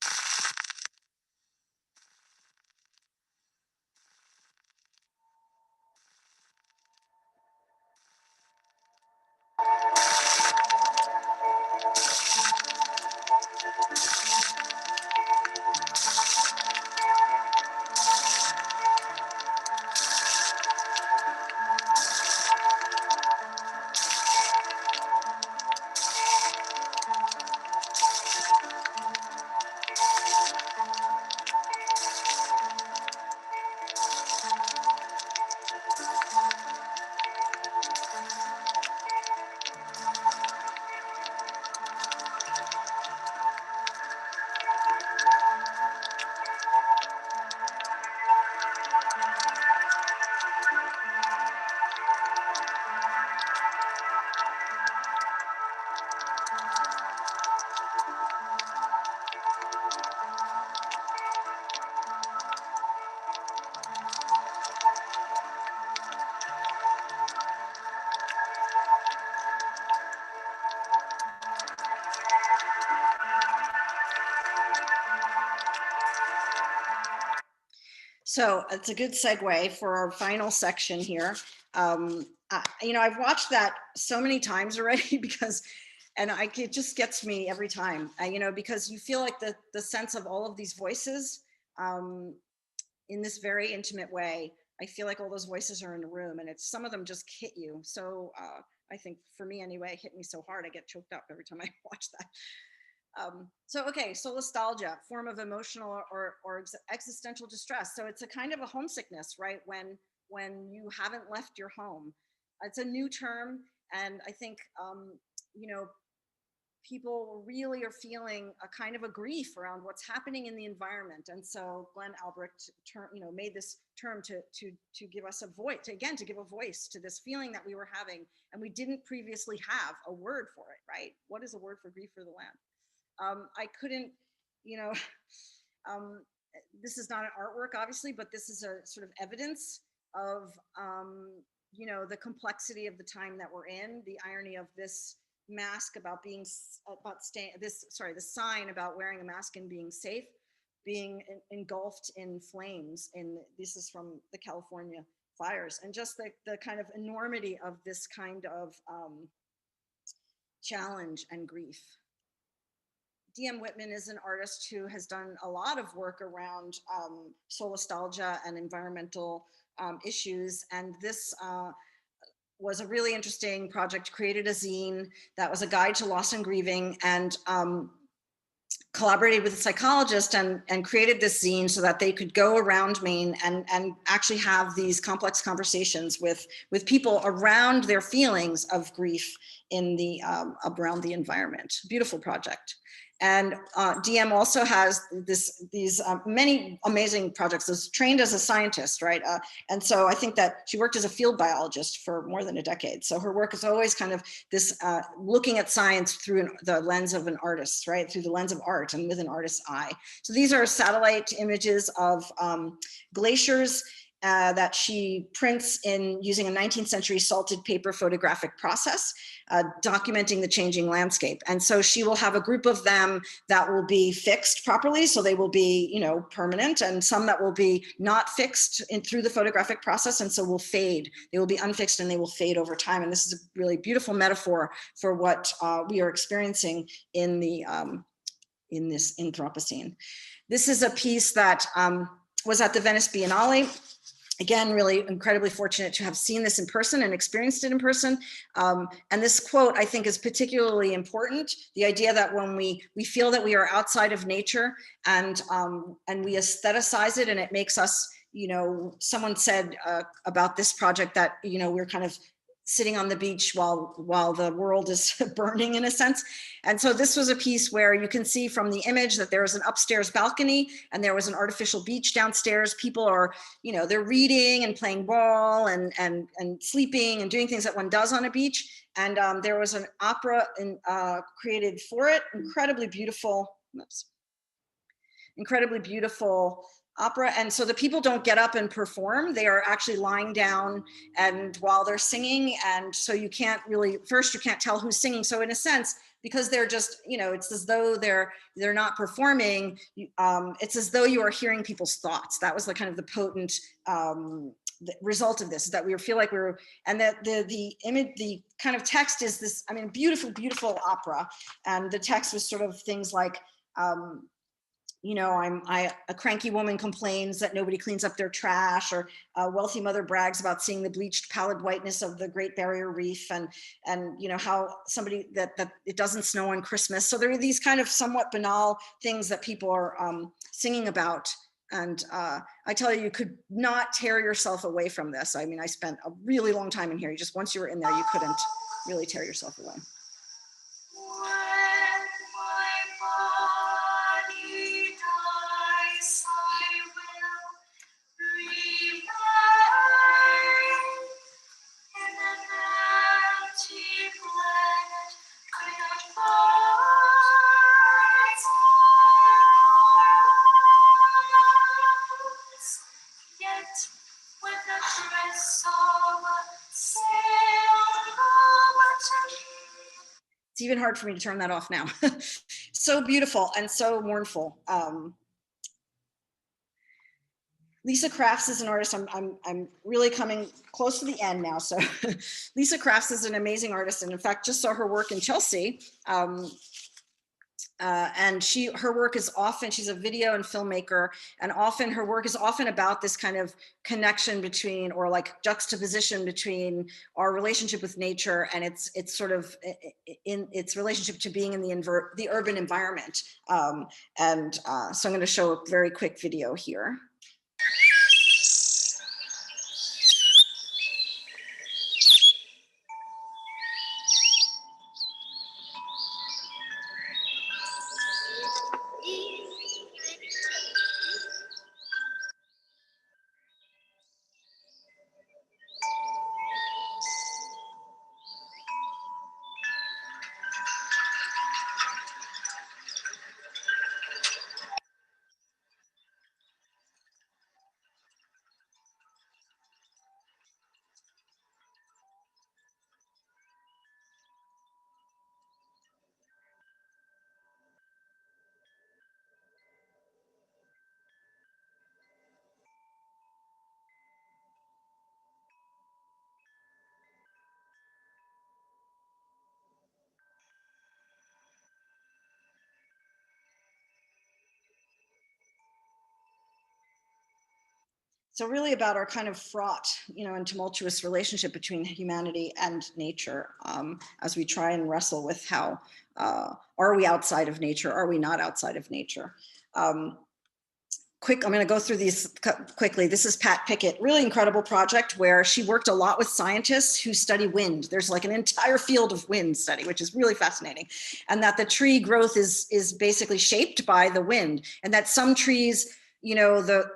So it's a good segue for our final section here. you know, I've watched that so many times already because, and it just gets me every time, you know, because you feel like the sense of all of these voices in this very intimate way. I feel like all those voices are in the room, and some of them just hit you. So I think for me anyway, it hit me so hard, I get choked up every time I watch that. So, okay, solastalgia, form of emotional or existential distress. So it's a kind of a homesickness, right? When you haven't left your home. It's a new term. And I think, you know, people really are feeling a kind of a grief around what's happening in the environment. And so Glenn Albrecht, you know, made this term to give us a voice, to give a voice to this feeling that we were having, and we didn't previously have a word for it, right? What is a word for grief for the land? I couldn't, you know, this is not an artwork, obviously, but this is a sort of evidence of, you know, the complexity of the time that we're in, the irony of this mask about being, the sign about wearing a mask and being safe, being engulfed in flames. This is from the California fires, and just the kind of enormity of this kind of challenge and grief. D.M. Whitman is an artist who has done a lot of work around solastalgia and environmental issues. And this was a really interesting project, created a zine that was a guide to loss and grieving, and collaborated with a psychologist and created this zine so that they could go around Maine and actually have these complex conversations with people around their feelings of grief in the around the environment. Beautiful project. And DM also has these many amazing projects. Was trained as a scientist, right? And so I think that she worked as a field biologist for more than a decade. So her work is always kind of this looking at science through the lens of an artist, right? Through the lens of art and with an artist's eye. So these are satellite images of glaciers that she prints in using a 19th century salted paper photographic process, documenting the changing landscape. And so she will have a group of them that will be fixed properly, so they will be, you know, permanent, and some that will be not fixed through the photographic process, and so will fade. They will be unfixed and they will fade over time. And this is a really beautiful metaphor for what we are experiencing in this Anthropocene. This is a piece that was at the Venice Biennale. Again, really incredibly fortunate to have seen this in person and experienced it in person. And this quote, I think, is particularly important. The idea that when we feel that we are outside of nature and we aestheticize it, and it makes us, you know, someone said about this project that, you know, we're kind of sitting on the beach while the world is burning, in a sense. And so this was a piece where you can see from the image that there is an upstairs balcony and there was an artificial beach downstairs. People are, you know, they're reading and playing ball and sleeping and doing things that one does on a beach. And there was an opera created for it, incredibly beautiful opera. And so the people don't get up and perform, they are actually lying down and while they're singing. And so you can't really, first you can't tell who's singing. So in a sense, because they're just, you know, it's as though they're not performing, it's as though you are hearing people's thoughts. That was the kind of the potent the result of this, is that we feel like we're, and that the image, the kind of text is this, I mean, beautiful, beautiful opera. And the text was sort of things like, you know, a cranky woman complains that nobody cleans up their trash, or a wealthy mother brags about seeing the bleached pallid whiteness of the Great Barrier Reef, and you know, how somebody that it doesn't snow on Christmas. So there are these kind of somewhat banal things that people are singing about. And I tell you, you could not tear yourself away from this. I mean, I spent a really long time in here. You just, once you were in there, you couldn't really tear yourself away. It's even hard for me to turn that off now. So beautiful and so mournful. Lisa Crafts is an artist. I'm really coming close to the end now. So Lisa Crafts is an amazing artist. And in fact, just saw her work in Chelsea. And her work is often, she's a video and filmmaker, and often her work is often about this kind of connection between, or like juxtaposition between our relationship with nature and its sort of in its relationship to being in the urban environment. So I'm going to show a very quick video here. So really about our kind of fraught, and tumultuous relationship between humanity and nature, as we try and wrestle with how, are we outside of nature? Are we not outside of nature? I'm going to go through these quickly. This is Pat Pickett, really incredible project where she worked a lot with scientists who study wind. There's like an entire field of wind study, which is really fascinating. And that the tree growth is basically shaped by the wind, and that some trees,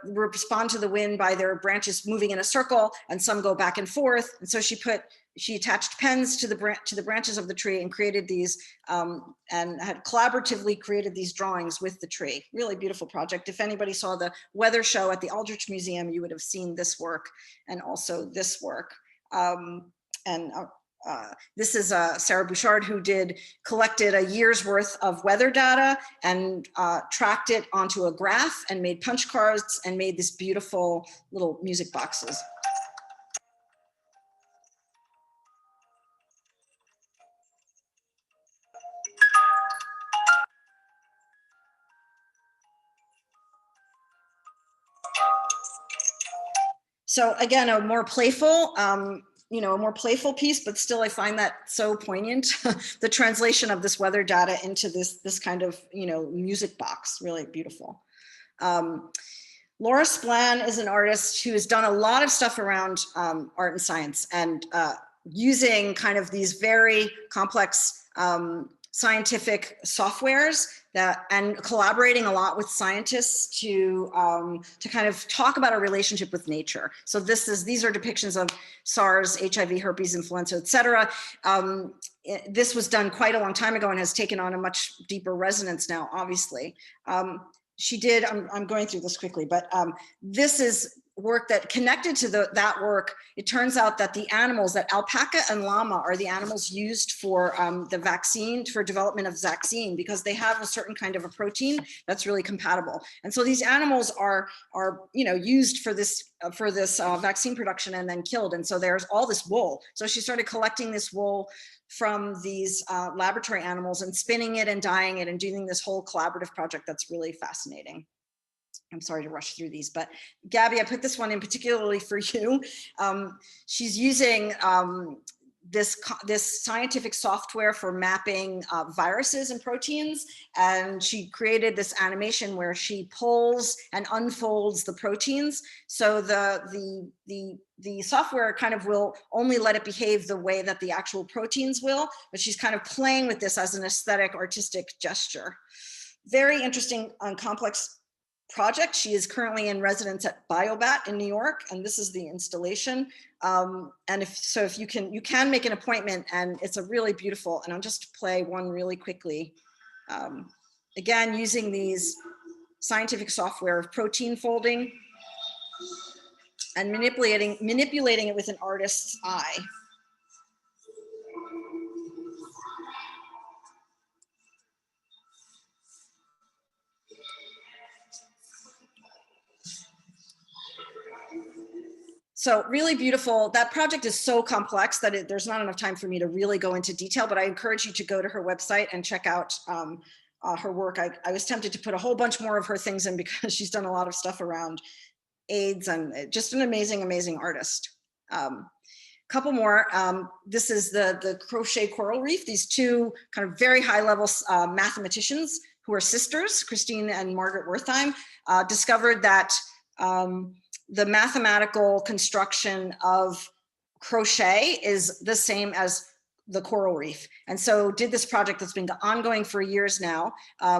respond to the wind by their branches moving in a circle, and some go back and forth. And so she attached pens to the branches of the tree and created these, and had collaboratively created these drawings with the tree. Really beautiful project. If anybody saw the weather show at the Aldrich Museum, you would have seen this work and also this work. This is Sarah Bouchard, who collected a year's worth of weather data and tracked it onto a graph and made punch cards and made these beautiful little music boxes. So again, a more playful piece, but still I find that so poignant. The translation of this weather data into this kind of, music box, really beautiful. Laura Splan is an artist who has done a lot of stuff around art and science, and using kind of these very complex scientific softwares and collaborating a lot with scientists to kind of talk about our relationship with nature. So these are depictions of SARS, HIV, herpes, influenza, et cetera. This was done quite a long time ago and has taken on a much deeper resonance now, obviously. I'm going through this quickly, but this is work that connected to that work. It turns out that the animals, that alpaca and llama are the animals used for the vaccine, for development of vaccine, because they have a certain kind of a protein that's really compatible. And so these animals are used for this vaccine production and then killed. And so there's all this wool. So she started collecting this wool from these laboratory animals and spinning it and dyeing it and doing this whole collaborative project that's really fascinating. I'm sorry to rush through these, but Gabby, I put this one in particularly for you. She's using this scientific software for mapping viruses and proteins, and she created this animation where she pulls and unfolds the proteins. So the software kind of will only let it behave the way that the actual proteins will, but she's kind of playing with this as an aesthetic, artistic gesture. Very interesting and complex project. She is currently in residence at Biobat in New York, and this is the installation. And if you can make an appointment, and it's a really beautiful, and I'll just play one really quickly. Again, using these scientific software of protein folding and manipulating it with an artist's eye. So really beautiful. That project is so complex that there's not enough time for me to really go into detail, but I encourage you to go to her website and check out her work. I was tempted to put a whole bunch more of her things in because she's done a lot of stuff around AIDS and just an amazing, amazing artist. Couple more. This is the crochet coral reef. These two kind of very high level mathematicians who are sisters, Christine and Margaret Wertheim, discovered that the mathematical construction of crochet is the same as the coral reef. And so did this project that's been ongoing for years now,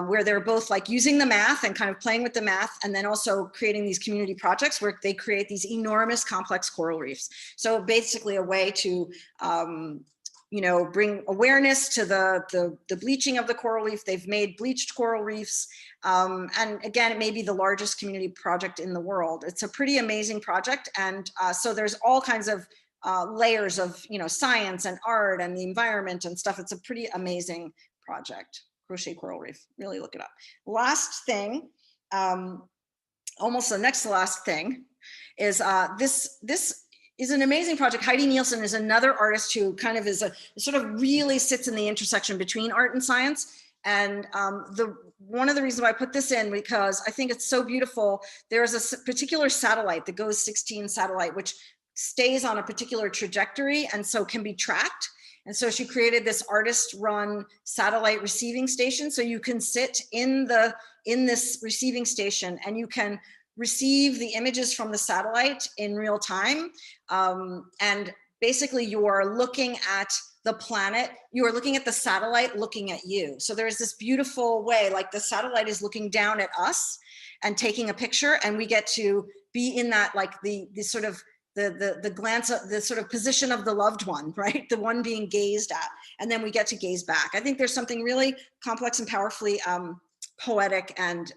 where they're both like using the math and kind of playing with the math, and then also creating these community projects where they create these enormous complex coral reefs. So basically a way to, you know, bring awareness to the bleaching of the coral reef. They've made bleached coral reefs. And again, it may be the largest community project in the world. It's a pretty amazing project. And so there's all kinds of layers of, you know, science and art and the environment and stuff. It's a pretty amazing project. Crochet coral reef, really look it up. Last thing, almost the next to last thing is this is an amazing project. Heidi Nielsen is another artist who kind of is sort of really sits in the intersection between art and science. And one of the reasons why I put this in, because I think it's so beautiful. There's a particular satellite, the GOES 16 satellite, which stays on a particular trajectory and so can be tracked. And so she created this artist-run satellite receiving station. So you can sit in this receiving station and you can receive the images from the satellite in real time. And basically you are looking at the planet, you are looking at the satellite looking at you. So there's this beautiful way, like the satellite is looking down at us and taking a picture, and we get to be in that, like the sort of the glance of the sort of position of the loved one, right? The one being gazed at, and then we get to gaze back. I think there's something really complex and powerfully poetic and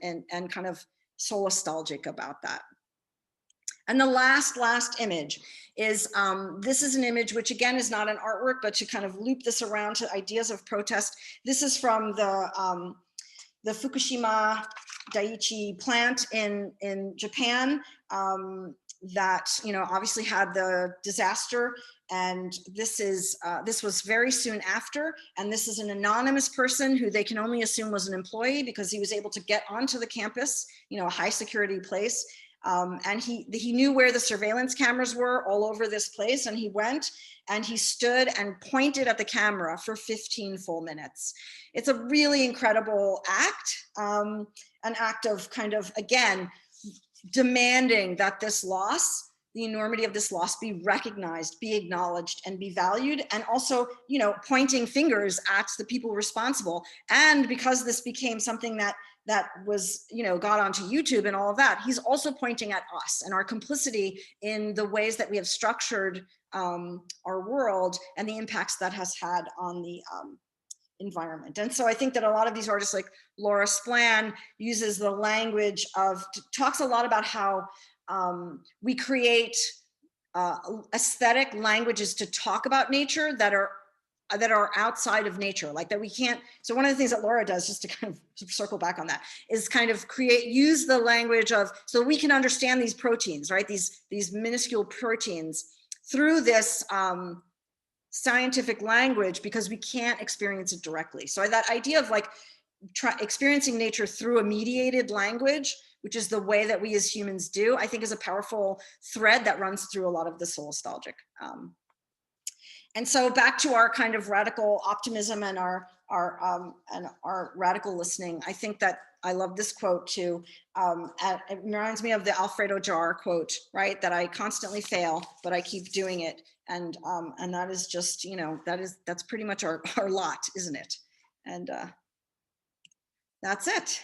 kind of soul nostalgic about that. And the last image is, this is an image which again is not an artwork, but to kind of loop this around to ideas of protest. This is from the Fukushima Daiichi plant in Japan, that, you know, obviously had the disaster. And this was very soon after. And this is an anonymous person who they can only assume was an employee because he was able to get onto the campus, you know, a high security place. And he knew where the surveillance cameras were all over this place. And he went and he stood and pointed at the camera for 15 full minutes. It's a really incredible act, an act of kind of, again, demanding that this loss, the enormity of this loss, be recognized, be acknowledged, and be valued, and also, you know, pointing fingers at the people responsible. And because this became something that was, you know, got onto YouTube and all of that, he's also pointing at us and our complicity in the ways that we have structured our world and the impacts that has had on the environment. And so I think that a lot of these artists, like Laura Splan, uses the language of, talks a lot about how we create aesthetic languages to talk about nature that are outside of nature, like that we can't. So one of the things that Laura does, just to kind of circle back on that, is kind of use the language of, so we can understand these proteins, right? These minuscule proteins through this scientific language, because we can't experience it directly. So that idea of like experiencing nature through a mediated language, which is the way that we as humans do, I think is a powerful thread that runs through a lot of the soul nostalgic. And so back to our kind of radical optimism and our radical listening, I think that I love this quote too. It reminds me of the Alfredo Jaar quote, right? That I constantly fail, but I keep doing it. And that is just, you know, that's pretty much our lot, isn't it? And that's it.